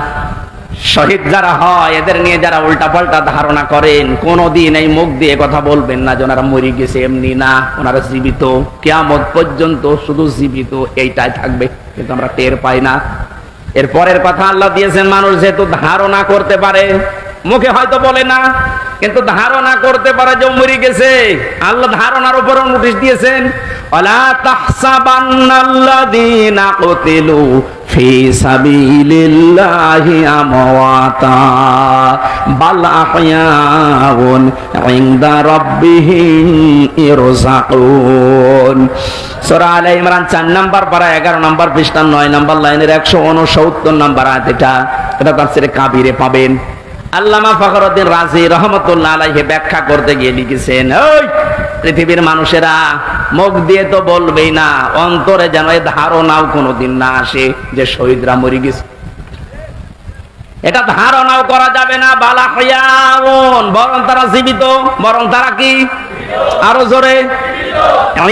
শহীদ যারা হয় এদের নিয়ে যারা উল্টা পাল্টা ধারণা করেন, কোনদিন এই মুখ দিয়ে কথা বলবেন না যে ওনারা মরে গেছে, এমনি না, ওনারা জীবিত, কিয়ামত পর্যন্ত শুধু জীবিত এইটাই থাকবে, কিন্তু আমরা টের পাই না। এর পরের কথা আল্লাহ দিয়েছেন, মানুষ যেহেতু ধারণা করতে পারে, মুখে হয়তো বলে না, কিন্তু ধারণা করতে পারে যে মরে গেছে। আল্লাহ ধারণার উপর নোটিশ দিয়েছেন, ওয়ালা তাহসাবান্নাল্লাযীনা কুতিলু ফি সাবিলিল্লাহি আমওয়াতা বাল আহয়াউন ইনদা রাব্বিহিম ইরযাকুন। সূরা আলে ইমরান 4 নম্বর পারা 11 নম্বর পৃষ্ঠা 9 নম্বর লাইনের 169 নম্বর আয়াত। এটা তাফসীরে কাবীরে পাবেন। আল্লামা ফখরুদ্দিন রাজি রহমাতুল্লাহ আলাইহি ব্যাখ্যা করতে গিয়ে লিখেছেন, ওই পৃথিবীর মানুষেরা মুখ দিয়ে তো বলবেই না, অন্তরে যেন এই ধারণাও কোনোদিন না আসে যে শহীদরা মরে গেছে। এটা ধারণাও করা যাবে না। বালা হয়াউন, বরং তারা জীবিত। বরং তারা কি? আরো জোরে।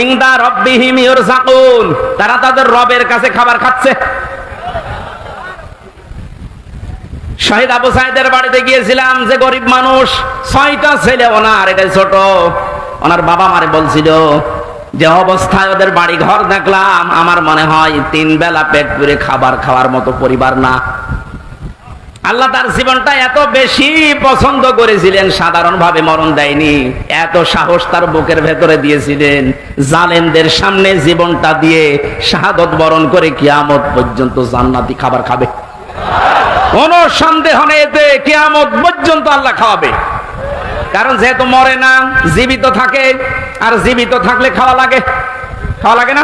ইনদা রাব্বিহিম ইরযাকুন, তারা তাদের রবের কাছে খাবার খাচ্ছে। শহীদ আবু সাইদের বাড়িতে গিয়েছিলাম, যে গরিব মানুষ, 6টা ছেলে ওনার, এটা ছোট। ওনার বাবা মারে বলছিল যে অবস্থায় ওদের বাড়ি ঘর দেখলাম, আমার মনে হয় 3 বেলা পেট পুরে খাবার খাওয়ার মতো পরিবার না। আল্লাহ তার জীবনটা এত বেশি পছন্দ করেছিলেন, সাধারণভাবে মরণ দেয়নি, এত সাহস তার বুকের ভেতরে দিয়েছিলেন, জালেমদের সামনে জীবনটা দিয়ে শাহাদত বরণ করে কিয়ামত পর্যন্ত জান্নাতি খাবার খাবে। কোন সন্দেহ নেই যে কিয়ামত পর্যন্ত আল্লাহ খাওয়াবে। কারণ যেহেতু মরে না, জীবিত থাকে, আর জীবিত থাকলে খাওয়া লাগে, খাওয়া লাগে না?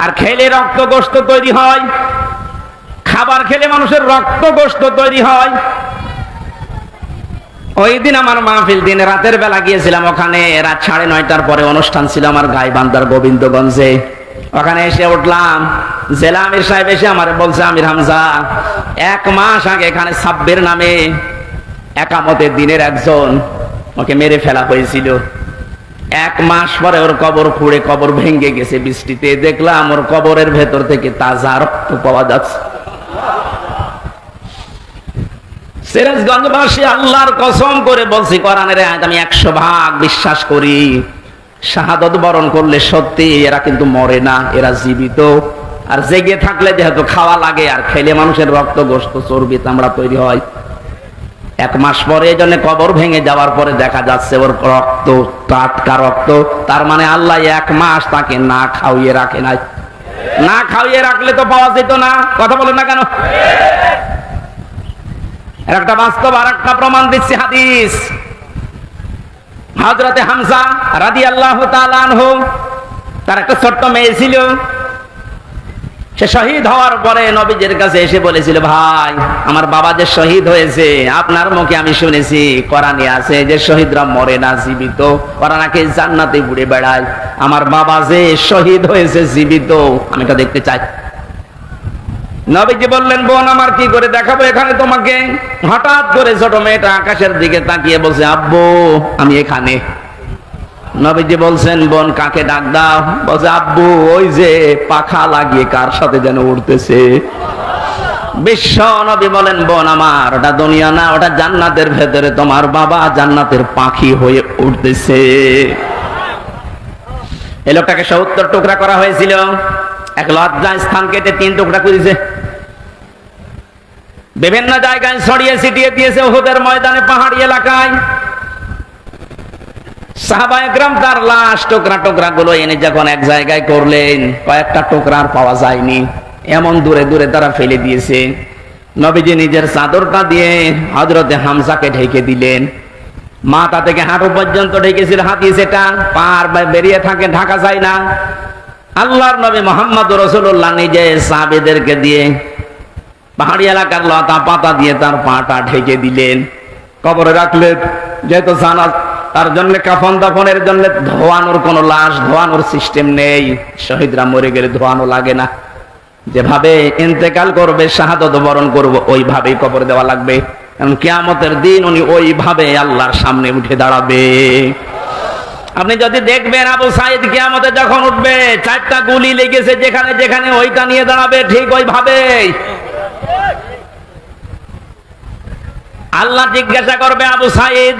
আর খেলে রক্ত গোশত তৈরি হয়, খাবার খেলে মানুষের রক্ত গোশত তৈরি হয়। ওই দিন আমার মাহফিল, দিনে রাতের বেলা গিয়েছিলাম, ওখানে রাত 9:30টার পরে অনুষ্ঠান ছিল আমার গাইবান্ধার গোবিন্দগঞ্জে। ওখানে এসে উঠলাম, জেলা আমির সাহেব এসে আমার বলছে, আমির হামজা, 1 মাস আগে এখানে সাব্বির নামে একামতের দিনের একজন, ওকে মেরে ফেলা হয়েছিল। 1 মাস পরে ওর কবর খুঁড়ে কবর ভেঙে গেছে বৃষ্টিতে। দেখলাম ওর কবরের ভেতর থেকে তাজা রক্ত পাওয়া যাচ্ছে। সিরাজগঞ্জবাসী, আল্লাহর কসম করে বলছি, কোরআনের আয়াত আমি 100% বিশ্বাস করি। শাহাদত বরণ করলে সত্যি এরা কিন্তু মরে না, এরা জীবিত। আর জেগে থাকলে যেহেতু খাওয়া লাগে, আর খেলে মানুষের রক্ত গোশত চর্বি চামড়া তৈরি হয়। 1 মাস পরে এই জন্য কবর ভেঙে যাওয়ার পরে দেখা যাচ্ছে ওর রক্ত টাটকা রক্ত। তার মানে আল্লাহ 1 মাস তাকে না খাওয়িয়ে রাখে নাই। না খাওয়িয়ে রাখলে তো পাওয়া যেত না। কথা বলেন না কেন? একটা বাস্তব আর একটা প্রমাণ দিচ্ছি, হাদিস। হযরতে হামজা রাদিয়াল্লাহু তাআলা আনহু, তার একটা ছোট্ট মেয়ে ছিল। সে শহীদ হওয়ার পরে নবীজির কাছে এসে বলেছিল, ভাই, আমার বাবা যে শহীদ হয়েছে, আপনার মুখে আমি শুনেছি, কোরআনে আছে যে শহীদরা মরে না, জীবিত, ওরা নাকি জান্নাতে ঘুরে বেড়ায়। আমার বাবা যে শহীদ হয়েছে জীবিত, আমি এটা দেখতে চাই। নবীজি বললেন, বোন আমার কি করে দেখাবো এখানে তোমাকে? হঠাৎ করে ছোট মেয়েটা আকাশের দিকে তাকিয়ে বলছে, আব্বু আমি এখানে। নবীজি বলছেন, বোন কাকে ডাক দাও? বলছে, আব্বু ওই যে পাখা লাগিয়ে কার সাথে যেন উড়তেছে। বিশ্ব নবী বলেন, বোন আমার, ওটা দুনিয়া না, ওটা জান্নাতের ভেতরে তোমার বাবা জান্নাতের পাখি হয়ে উঠতেছে। এই লোকটাকে 70 টুকরা করা হয়েছিল। এক লজ্জা স্থান কেটে 3 টুকরা করেছে। বিভিন্ন জায়গায় ছড়িয়ে ছিটিয়ে দিয়েছে, উহুদের ময়দানে, পাহাড়ি এলাকায়। সাহাবায়ে কেরাম তার লাশ টুকরা টুকরা গুলো এনে যখন এক জায়গায় করলেন, কয়েকটা টুকরা আর পাওয়া যায়নি, এমন দূরে দূরে তারা ফেলে দিয়েছে। নবীজি নিজের চাদরটা দিয়ে হযরতে হামজাকে ঢেকে দিলেন। মাথা থেকে হাঁটু পর্যন্ত ঢেকেছিল, হাতি সেটা পার বেরিয়ে থাকে, ঢাকা যায় না। আল্লাহর নবী মুহাম্মদ রাসূলুল্লাহ নিজে সাহাবীদেরকে দিয়ে পাহাড়ি এলাকার লতা পাতা দিয়ে তার পাটা ঢেকে দিলেন, কবরে রাখলেন। যেহেতু জানাজ তার জন্য, কাফন দাফনের জন্য ধোয়ানোর কোন লাশ ধোয়ানোর সিস্টেম নেই। শহীদরা মরে গেলে ধোয়ানো লাগে না, যেভাবে ইন্তেকাল করবে, শাহাদত বরণ করবো, ওইভাবেই কবর দেওয়া লাগবে। কারণ কিয়ামতের দিন উনি ওইভাবে আল্লাহর সামনে উঠে দাঁড়াবে। আপনি যদি দেখবেন আবু সাঈদ কিয়ামতে যখন উঠবে, 4টা গুলি লেগেছে যেখানে যেখানে, ওইটা নিয়ে দাঁড়াবে ঠিক ওইভাবে। আল্লাহ জিজ্ঞাসা করবে, আবু সাঈদ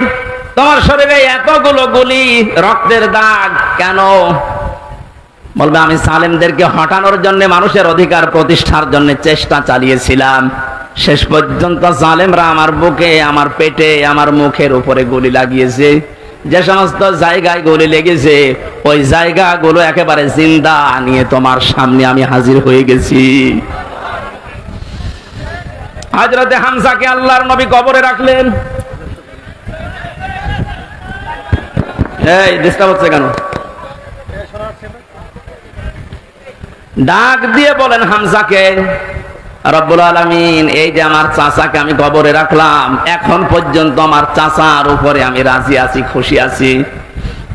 তোমার শরীরে এতগুলো গুলি, রক্তের দাগ কেন? বলবে, আমি জালেমদেরকে হটানোর জন্য, মানুষের অধিকার প্রতিষ্ঠার জন্য চেষ্টা চালিয়েছিলাম। শেষ পর্যন্ত জালেমরা আমার বুকে, আমার পেটে, আমার মুখের উপরে গুলি লাগিয়েছে। যে সমস্ত জায়গায় গুলি লেগেছে, ওই জায়গাগুলো একেবারে জিন্দা নিয়ে তোমার সামনে আমি হাজির হয়ে গেছি। হযরতে হামজাকে আল্লাহর নবী কবরে রাখলেন। এই ডিস্টার্ব হচ্ছে কেন? ডাক দিয়ে বলেন হামজাকে, রব্বুল আলামিন, এই যে আমার চাচাকে আমি কবরে রাখলাম, এখন পর্যন্ত আমার চাচার উপরে আমি রাজি আছি, খুশি আছি।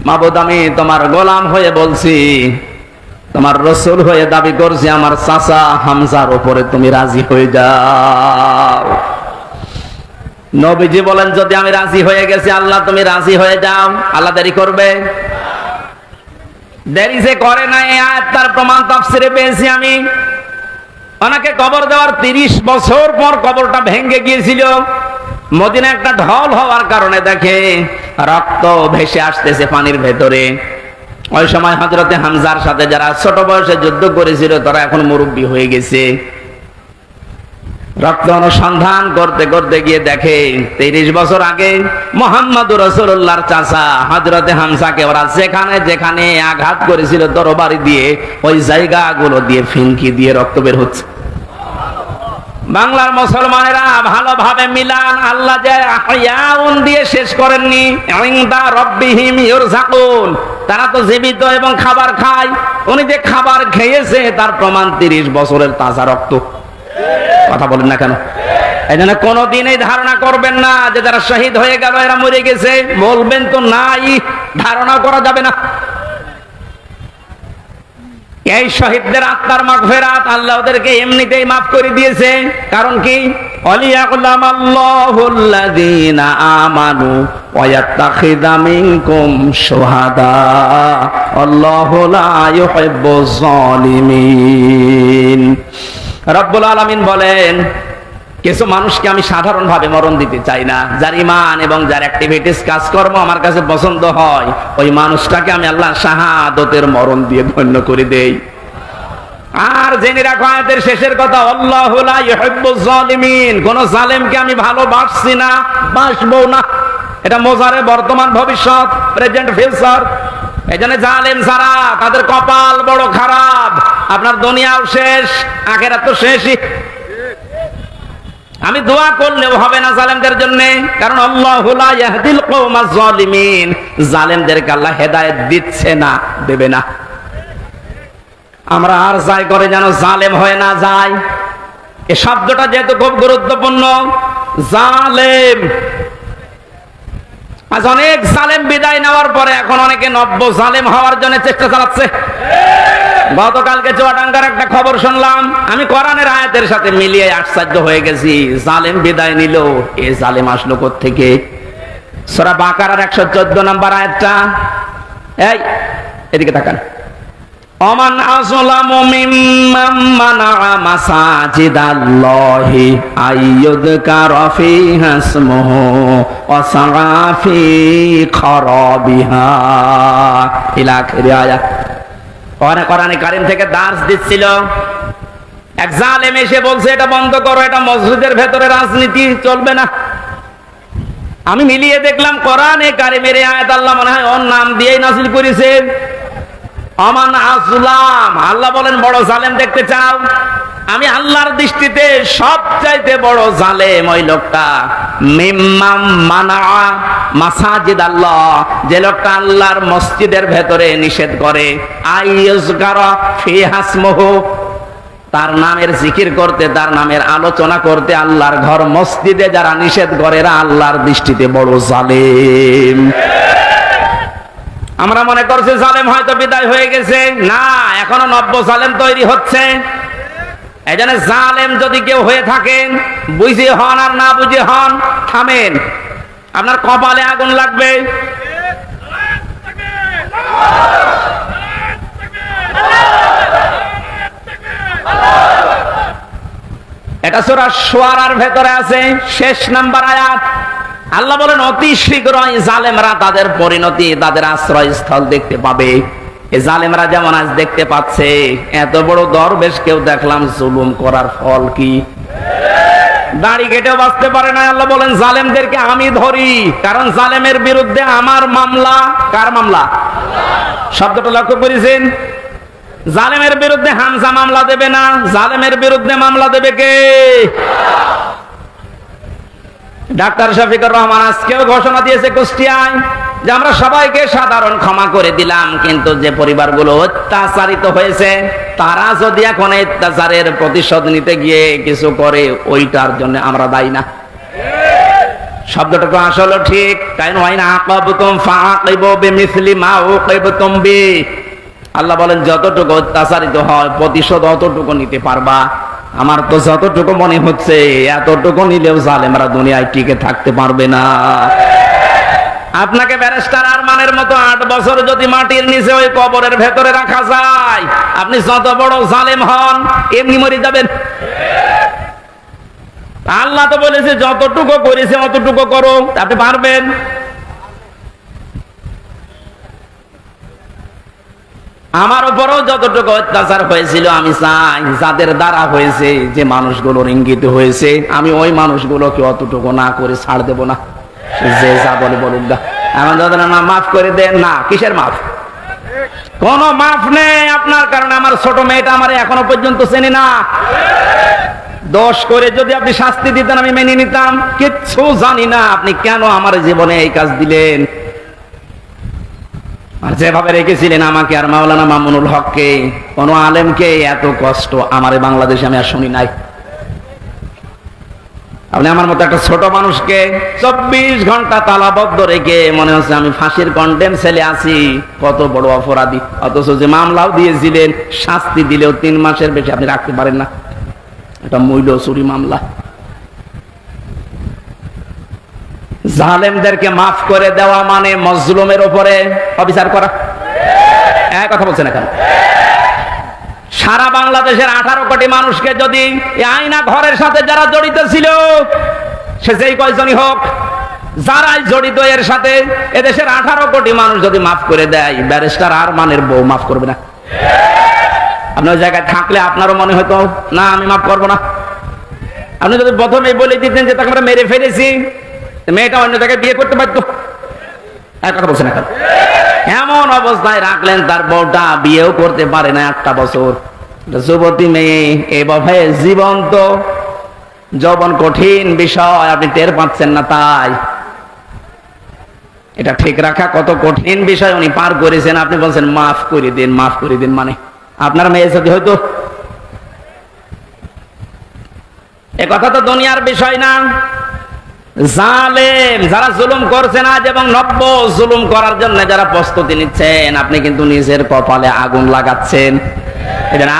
মাবুদ, আমি তোমার গোলাম হয়ে বলছি, তোমার রাসূল হয়ে দাবি করছি, আমার চাচা হামজার উপরে তুমি রাজি হয়ে যাও। নবীজি বলেন, যদি আমি রাজি হয়ে গেছি, আল্লাহ তুমি রাজি হয়ে যাও, আল্লাহ দেরি করবে? দেরি যে করে না, এই আয়াতটার প্রমাণ তাফসিরে পেয়েছি আমি। ওনাকে কবর দেওয়ার 30 বছর পর কবরটা ভেঙে গিয়েছিল। মদিনা একটা ঢল হওয়ার কারণে দেখে রক্ত ভেসে আসতেছে পানির ভেতরে। ওই সময় হযরতে হামজার সাথে যারা ছোট বয়সে যুদ্ধ করেছিল, তারা এখন মুরব্বী হয়ে গেছে। রক্ত অনুসন্ধান করতে করতে গিয়ে দেখে 30 বছর আগে মুহাম্মদুর রাসূলুল্লাহর চাচা হযরতে হামজাকে ওরা যেখানে যেখানে আঘাত করেছিল তরবারি দিয়ে, ওই জায়গাগুলো দিয়ে ফিনকি দিয়ে রক্ত বের হচ্ছে। বাংলার মুসলমানেরা ভালোভাবে মিলান, আল্লাহ যে আহয়াউন দিয়ে শেষ করেননি, ইনদা রাব্বিহিম ইরযাকুন, তারা তো জীবিত এবং খাবার খায়। উনি যে খাবার খেয়েছে তার প্রমাণ 30 বছরের তাজা রক্ত। কথা বলেন না কেন? এই জন্য কোনদিন এই ধারণা করবেন না যে যারা শহীদ হয়ে গেল এরা মরে গেছে, বলবেন তো নাই, ধারণা করা যাবে না। এই শহীদদের আত্মার মাগফিরাত আল্লাহ ওদেরকে এমনিতেই মাফ করে দিয়েছে। কারণ কি? ওয়ালিয়াকুলামাল্লাহুল্লাযীনা আমানু ওয়া ইয়াত্তাখিযা মিনকুম শুহাদা আল্লাহু লা ইউহিব্বুয যালিমিন। রব্বুল আলামিন বলেন, কিছু মানুষকে আমি সাধারণভাবে মরণ দিতে চাই না। যার ঈমান এবং যার অ্যাক্টিভিটিস, কাজকর্ম আমার কাছে পছন্দ হয়, ওই মানুষটাকে আমি আল্লাহ শাহাদাতের মরণ দিয়ে ধন্য করে দেই। আর জেনে রাখো আয়াতের শেষের কথা, আল্লাহু লা ইউহিব্বুয যালিমিন, কোন জালেমকে আমি ভালোবাসছি না, বাসবো না। এটা মোজারে বর্তমান ভবিষ্যৎ, প্রেজেন্ট ফিউচার। এজন্য জালেম যারা, তাদের কপাল বড় খারাপ। আপনার দুনিয়াও শেষ, আখিরাত তো শেষই। আমি দোয়া করলেও হবে না জালেমদের জন্য, কারণ আল্লাহু লা ইয়াহদিল কওমাজ জালিমিন, জালেমদেরকে আল্লাহ হেদায়েত দিচ্ছে না, দেবে না। আমরা আর যাই করে যেন জালেম হয়ে না যায়। এই শব্দটা যেহেতু খুব গুরুত্বপূর্ণ, জালেম। আজ অনেক জালেম বিদায় নেওয়ার পরে এখন অনেকে নব্য জালেম হওয়ার জন্য চেষ্টা চালাচ্ছে। গতকালকে চুয়াডাঙ্গার একটা খবর শুনলাম, আমি কোরআনের আয়াতের সাথে মিলিয়ে আশ্চর্য হয়ে গেছি। জালেম বিদায় নিল, এ জালেম আসলো কোত্থেকে? সূরা বাকারার 114 নম্বর আয়াতটা। এই এদিকে তাকান। ওমান আযলামু মিম্মান মানাআ মাসাজিদাল্লাহি আইয়ুযকারা ফীহা ইসমুহু ওয়া সাআ ফী খারাবিহা ইলা আখির আয়াত। কোরআনে কারীম থেকে দার্স দিচ্ছিল। এক জালেম এসে বলছে এটা বন্ধ করো, এটা মসজিদের ভেতরে রাজনীতি চলবে না। আমি মিলিয়ে দেখলাম কোরআনে কারিমের আয়াত আল্লাহ মনে হয় ওর নাম দিয়েই নাযিল করেছেন, আমান আসলাম। আল্লাহ বলেন বড় জালেম দেখতে চাও? আমি আল্লাহর দৃষ্টিতে সবচাইতে বড় জালেম ওই লোকটা, মিম্মাম মানা মাসাজিদ আল্লাহ, যে লোকটা আল্লাহর মসজিদের ভেতরে নিষেধ করে আইয়ুযকারা ফিহা ইসমুহু, তার নামের জিকির করতে, তার নামের আলোচনা করতে আল্লাহর ঘর মসজিদে যারা নিষেধ করে এরা আল্লাহর দৃষ্টিতে বড় জালেম। আমরা মনে করছি জালেম হয়তো বিদায় হয়ে গেছে, না, এখনো নব্য জালেম তৈরি হচ্ছে। এজন্য জালেম যদি কেউ হয়ে থাকেন, বুঝে হন আর না বুঝে হন, থামেন, আপনার কপালে আগুন লাগবে। এটা সূরা শুআরার ভেতরে আছে, শেষ নাম্বার আয়াত। আল্লাহ বলেন অতি শীঘ্রই জালেমরা তাদের পরিণতি, তাদের আশ্রয়স্থল দেখতে পাবে। এই জালেমরা যেমন আজ দেখতে পাচ্ছে, এত বড় দরবেশ কেউ দেখলাম জুলুম করার ফল কি? দাড়ি কেটেও বাঁচতে পারে না। আল্লাহ বলেন জালেমদেরকে আমি ধরি, কারণ জালেমের বিরুদ্ধে আমার মামলা। কার মামলা? শব্দটা লক্ষ্য করেছেন? জালেমের বিরুদ্ধে হামজা মামলা দেবে না, জালেমের বিরুদ্ধে মামলা দেবে কে? ডাক্তার শফিকুর রহমান আজকেও ঘোষণা দিয়েছে কুষ্টিয়ায় যে আমরা সবাইকে সাধারণ ক্ষমা করে দিলাম, কিন্তু যে পরিবারগুলো অত্যাচারিত হয়েছে তারা যদি এখন অত্যাচারের প্রতিশোধ নিতে গিয়ে কিছু করে, ওইটার জন্য আমরা দায়ী না। শব্দটা আসলে ঠিক, কারণ ওয়াইন আকাবতুম ফাআকিবু বিমিসলি মা উকিবতুম বি। আল্লাহ বলেন যতটুকু অত্যাচারিত হয় প্রতিশোধ অতটুকু নিতে পারবা। আমার তো যতটুকু মনে হচ্ছে এতটুকু নিলেও জালেমরা দুনিয়ায় টিকে থাকতে পারবে না। আপনাকে ব্যারিস্টার আরমানের মতো 8 বছর যদি মাটির নিচে ওই কবরের ভেতরে রাখা যায়, আপনি যত বড় জালেম হন এমনি মরে যাবেন। আল্লাহ তো বলেছে যতটুকু করেছে অতটুকু করো, আপনি পারবেন? আমার উপরও যতটুকু অত্যাচার হয়েছিল, আমি চাই যাদের দ্বারা হয়েছে, যে মানুষগুলোর ইঙ্গিত হয়েছে, আমি ওই মানুষগুলোকে অতটুকু না করে ছাড় দেব না। যে যা বলে বলুক না, এমন যাদের না মাফ করে দেন না, কিসের মাফ? কোন মাফ নেই আপনার কারণে। আমার ছোট মেয়েটা আমার এখনো পর্যন্ত চেনে না। দোষ করে যদি আপনি শাস্তি দিতেন আমি মেনে নিতাম, কিচ্ছু জানি না আপনি কেন আমার জীবনে এই কাজ দিলেন। আর যেভাবে রেখেছিলেন আমাকে আর মাওলানা মামুনুল হককে, কোন আলেমকে এত কষ্ট আমার বাংলাদেশে আমি আর শুনি নাই। আপনি আমার মতো একটা ছোট মানুষকে 24 ঘন্টা তালাবদ্ধ রেখে মনে হচ্ছে আমি ফাঁসির কন্ডেম ছেলে আছি, কত বড় অপরাধী। অথচ যে মামলাও দিয়েছিলেন, শাস্তি দিলেও 3 মাসের বেশি আপনি রাখতে পারেন না। এটা মূল্য চুরি মামলা। জালেমদেরকে মাফ করে দেওয়া মানে মজলুমের উপরে অবিচার করা। এক কথা বলছেন এখন। সারা বাংলাদেশের 18 কোটি মানুষকে যদি এই আয়না ঘরের সাথে যারা জড়িত ছিল, সে যেই কয়জনই হোক, যারাই জড়িত এর সাথে, এদেশের 18 কোটি মানুষ যদি মাফ করে দেয়, ব্যারিস্টার আরমানের বউ মাফ করবে না। আপনি ওই জায়গায় থাকলে আপনারও মনে হতো না আমি মাফ করবো না। আপনি যদি প্রথমেই বলে দিতেন যে তাকে আমরা মেরে ফেলেছি, মেয়েটা অন্য জায়গায় বিয়ে করতে পারতো। এক কথা বলছেন এখন। এমন অবস্থায় রাখলেন তার বউটা বিয়েও করতে পারে না 1টা বছর। যুবতী মেয়ে এভাবে জীবন্ত যৌবন কঠিন বিষয়, আপনি টের পাচ্ছেন না। তাই এটা ঠিক রাখা কত কঠিন বিষয় উনি পার করেছেন। আপনি বলছেন মাফ করে দিন, মাফ করে দিন। মানে আপনার মেয়ে যদি হয়তো, এ কথা তো দুনিয়ার বিষয় না। জালেম যারা জুলুম করছেন আজ এবং নব্য জুলুম করার জন্য যারা প্রস্তুতি নিচ্ছেন, আপনি কিন্তু নিজের কপালে আগুন লাগাচ্ছেন।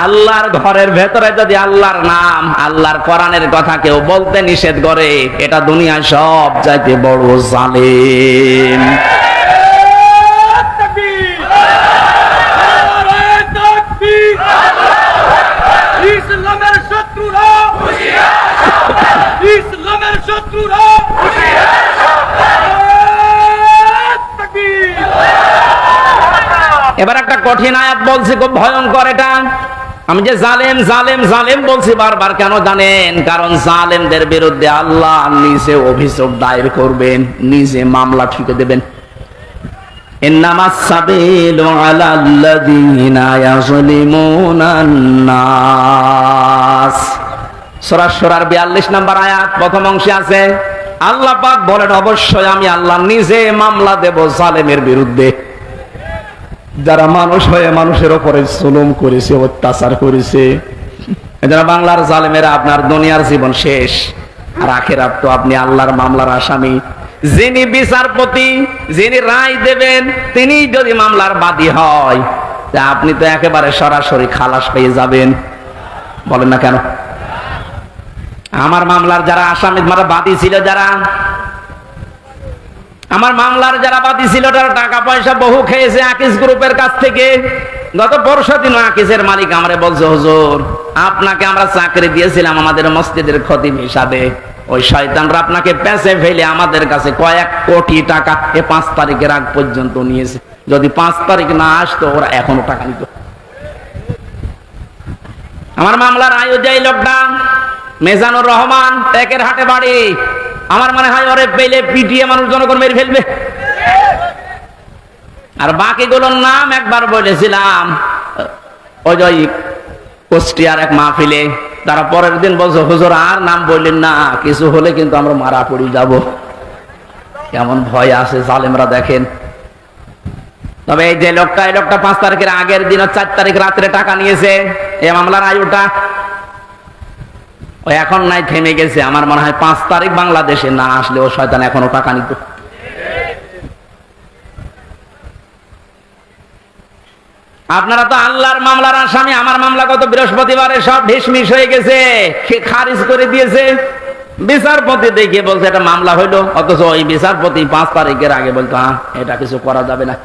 আল্লাহর ঘরের ভেতরে যদি আল্লাহর নাম, আল্লাহর কোরআনের কথা কেউ বলতে নিষেধ করে, এটা দুনিয়ায় সব চাইতে বড় জালেম। ইসলামের শত্রুরা, ইসলামের শত্রুরা, এবার একটা কঠিন আয়াত বলছি, খুব ভয়ঙ্কর। এটা আমি যে জালেম জালেম জালেম বলছি বারবার কেন জানেন? কারণ জালেমদের বিরুদ্ধে আল্লাহ নিজে অভিযোগ দায়ের করবেন, নিজে মামলা ঠুকে দেবেন। ইন্নামাস সাবিলু আলাল্লাযীনা ইয়াযলিমুনান নাস। সূরা সূরার 42 নম্বর আয়াত প্রথম অংশে আছে, আল্লাহ পাক বলেন অবশ্যই আমি আল্লাহ নিজে মামলা দেব জালেমের বিরুদ্ধে, যারা মানুষ হয়ে মানুষের উপরে জুলুম করেছে, অত্যাচার করেছে। যারা বাংলার জালেমেরা, আপনার দুনিয়ার জীবন শেষ, আর আখিরাত তো আপনি আল্লাহর মামলার আসামি। যিনি বিচারপতি, যিনি রায় দেবেন, তিনি যদি মামলার বাদী হয়, তা আপনি তো একেবারে সরাসরি খালাস পেয়ে যাবেন। বলেন না কেন? আমার মামলার যারা আসামি, মানে বাদী ছিল, যারা আমার মামলার যারা বাদী ছিল, তারা টাকা পয়সা বহু খেয়েছে আকিস গ্রুপের কাছ থেকে। গত পরশু দিন আকিসের মালিক আমারে বলছে, হুজুর আপনাকে আমরা চাকরি দিয়েছিলাম আমাদের মসজিদের খতিব হিসাবে, ওই শয়তানরা আপনাকে পেছে ফেলে আমাদের কাছে কয়েক কোটি টাকা 5 তারিখের আগ পর্যন্ত নিয়েছে। যদি 5 তারিখ না আসতো ওরা এখনো টাকা নিত। আমার মামলার আয়োজক লোকটা মেজানুর রহমান, টেকের হাটে বাড়ি। আমার মনে হয় ওরে পেলে পিটিয়ে মানুষ জনগণ মেরে ফেলবে। আর বাকিগুলোর নাম একবার বলেছিলাম ওই যে কুষ্টিয়ার এক মাহফিলে, তারা পরের দিন বলছে, হুজুর আর নাম বললেন না, কিছু হলে কিন্তু আমরা মারা পড়ে যাব। কেমন ভয় আছে জালেমরা দেখেন। তবে এই যে লোকটা, এই লোকটা 5 তারিখের আগের দিন 4 তারিখ রাত্রে টাকা নিয়েছে, এই মামলার আয়ুটা ওই এখন নাই, থেমে গেছে। আমার মনে হয় 5 তারিখ বাংলাদেশে না আসলে ও শয়তান এখনো টাকা নিত। আপনারা তো আল্লাহর মামলার আসামি। আমার মামলা গত বৃহস্পতিবারে সব ঢিসমিস হয়ে গেছে, খারিজ করে দিয়েছে। বিচারপতি দেখে বলছে এটা মামলা হইলো, অথচ ওই বিচারপতি 5 তারিখের আগে বলতো হ্যাঁ এটা কিছু করা যাবে না।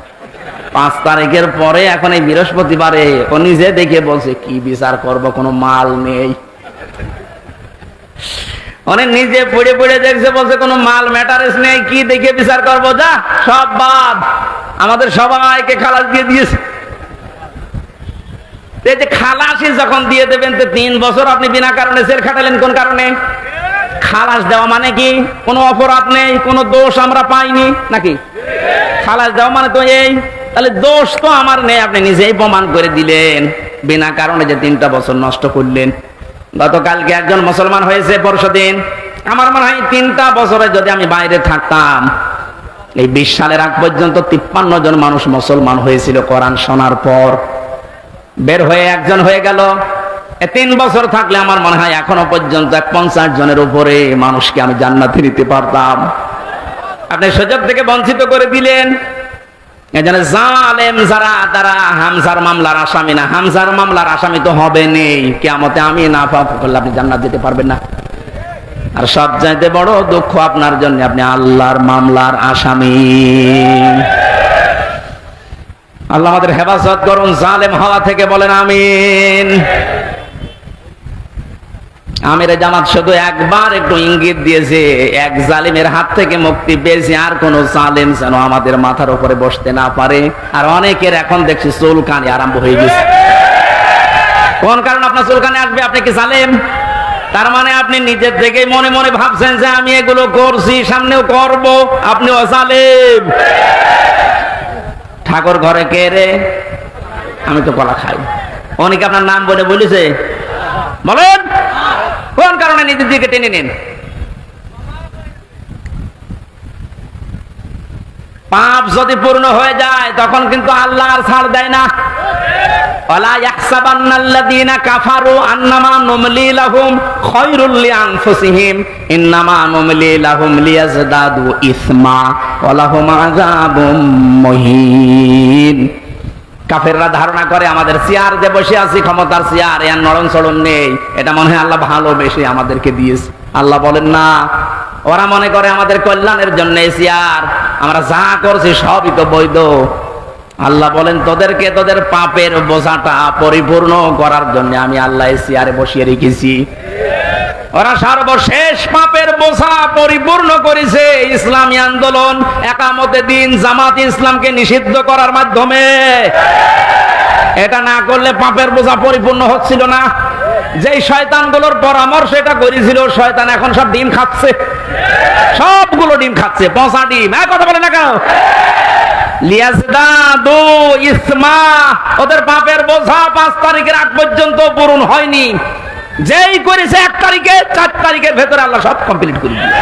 5 তারিখের পরে এখন এই বৃহস্পতিবারে ও নিজে দেখে বলছে কি বিচার করব, কোনো মাল নেই। অনেক নিজে পড়ে পড়ে দেখছে, বলছে কোনো মাল ম্যাটারেস নেই, কি দেখে বিচার করবো, যা সব বাদ। আমাদের সবাইকে খালাস দিয়ে দিয়েছে। এই যে খালাসি যখন দিয়ে দেবেন, তো 3 বছর আপনি বিনা কারণে জেল খাটালেন। কোন কারণে? খালাস দেওয়া মানে কি কোনো অপরাধ নেই, কোনো দোষ আমরা পাইনি নাকি? খালাস দেওয়া মানে তো এই, তাহলে দোষ তো আমার নেই, আপনি নিজেই প্রমাণ করে দিলেন। বিনা কারণে যে 3টা বছর নষ্ট করলেন। গতকালকে একজন মুসলমান হয়েছে পরশুদিন। আমার মনে হয় 3টা বছরে যদি আমি বাইরে থাকতাম, এই 20 সালের আগ পর্যন্ত 53 জন মানুষ মুসলমান হয়েছিল কোরআন শোনার পর। বের হয়ে একজন হয়ে গেল। 3 বছর থাকলে আমার মনে হয় এখনো পর্যন্ত 50 জনের উপরে মানুষকে আমি জান্নাতে নিতে পারতাম। আপনি সুযোগ থেকে বঞ্চিত করে দিলেন। এজন্য জালেম যারা, তারা হামজার মামলার আসামি না। হামজার মামলার আসামি তো হবে নেই, কিয়ামতে আমি না পাপ করলে আপনি জান্নাত যেতে পারবেন না। আর সবচাইতে বড় দুঃখ আপনার জন্য, আপনি আল্লাহর মামলার আসামি। আল্লাহ আমাদের হেফাজত করুন জালেম হওয়া থেকে, বলেন আমিন। আমিরে জামাত শুধু একবার একটু ইঙ্গিত দিয়েছে, এক জালিমের হাত থেকে মুক্তি পেয়েছে, আর কোন জালিম যেন আমাদের মাথার উপরে বসতে না পারে। আর অনেকের এখন দেখছি চুলকানি আরম্ভ হয়ে গেছে। কোন কারণ আপনার চুলকানি আসবে? আপনি কি জালেম? তার মানে আপনি নিজের থেকেই মনে মনে ভাবছেন যে আমি এগুলো করছি, সামনেও করব। আপনিও জালেম। ঠাকুর ঘরে কে রে? আমি তো কলা খাই। অনেকে আপনার নাম বলে বলেছে, বলেন কোন কারণে নিজের দিকে টেনে নেন? পাপ যদি পূর্ণ হয়ে যায় তখন কিন্তু আল্লাহ আর ছাড় দেয় না। ওয়ালা ইয়াহসাবান্নাল্লাযীনা কাফারু আন্নামা নুমলি লাহুম খায়রুল লিআনফুসিহিম ইন্নামা নুমলি লাহুম লিয়াজদাদু ইসমা ওয়া লাহুম আযাবুম মুহিন। কাফেররা ধারণা করে আমাদের চেয়ার যে বসে আছি, ক্ষমতার চেয়ার, এর নড়ন চড়ন নেই, এটা মনে হয় আল্লাহ ভালোবেসে আমাদেরকে দিয়েছে। আল্লাহ বলেন না, ওরা মনে করে আমাদের কল্যাণের জন্য এই চেয়ার, আমরা যা করছি সবই তো বৈধ। আল্লাহ বলেন তোদেরকে তোদের পাপের বোঝাটা পরিপূর্ণ করার জন্য আমি আল্লাহ এই চেয়ারে বসিয়ে রেখেছি। ওরা সর্বশেষ পাপের বোঝা পরিপূর্ণ করেছে ইসলামী আন্দোলন, একামতে দিন, জামাত ইসলামকে নিষিদ্ধ করার মাধ্যমে। এটা না করলে পাপের বোঝা পরিপূর্ণ হচ্ছিল না। যেই শয়তানগুলোর পরামর্শ এটা করেছিল, শয়তান এখন সব ডিম খাচ্ছে, সবগুলো ডিম খাচ্ছে, পচা ডিম। কথা বলে না কেন? লিয়াজদাদু ইসমা, ওদের পাপের বোঝা 5 তারিখের আগ পর্যন্ত পূরণ হয়নি। যেই করেছে 1 তারিখে, 4 তারিখের ভেতরে আল্লাহ সব কমপ্লিট করে দিয়েছে।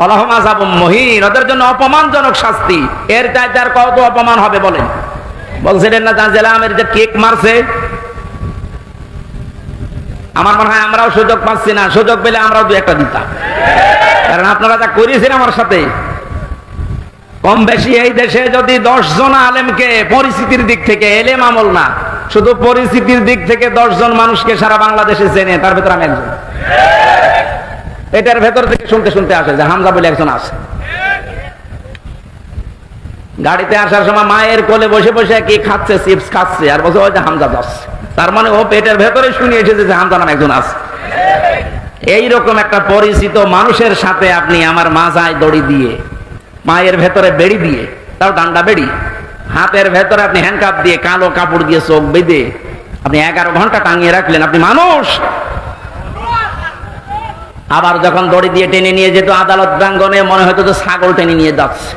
আল্লাহুম আযাবুম মুহিন, ওদের জন্য অপমানজনক শাস্তি। এর চাইতে আর কত অপমান হবে বলেন? বলছিলেন না জানজেলা আমের যে কেক মারছে, আমার মনে হয় আমরাও সুযোগ পাচ্ছি না, সুযোগ পেলে আমরাও 2-1টা দিতাম। কারণ আপনারা যা করেছেন আমার সাথে, কম বেশি এই দেশে যদি 10 জন আলেমকে পরিস্থিতির দিক থেকে, এলেম আমল না, শুধু পরিস্থিতির দিক থেকে 10 জন মানুষকে সারা বাংলাদেশে চেনে, তার ভেতরে আমি একজন। এটার ভেতর থেকে শুনতে শুনতে আসে যে হামজা বলে একজন আছে। গাড়িতে আসার সময় মায়ের কোলে বসে বসে কি খাচ্ছে, চিপস খাচ্ছে, আর বলছে ওই যে হামজা যাচ্ছে। তার মানে ও পেটের ভেতরে শুনে এসেছে যে হামজা নাম একজন আছে। এইরকম একটা পরিচিত মানুষের সাথে আপনি আমার মাজায় দড়ি দিয়ে, মায়ের ভেতরে বেড়ি দিয়ে, তাও ডান্ডা বেড়ি, হাতের ভেতরে আপনি হ্যান্ডকাপ দিয়ে, কালো কাপড় দিয়ে চোখ বেঁধে আপনি 11 ঘন্টা টাঙিয়ে রাখলেন। আপনি মানুষ? আবার যখন দড়ি দিয়ে টেনে নিয়ে যেত আদালত প্রাঙ্গণে, মনে হতো তো ছাগল টেনে নিয়ে যাচ্ছে।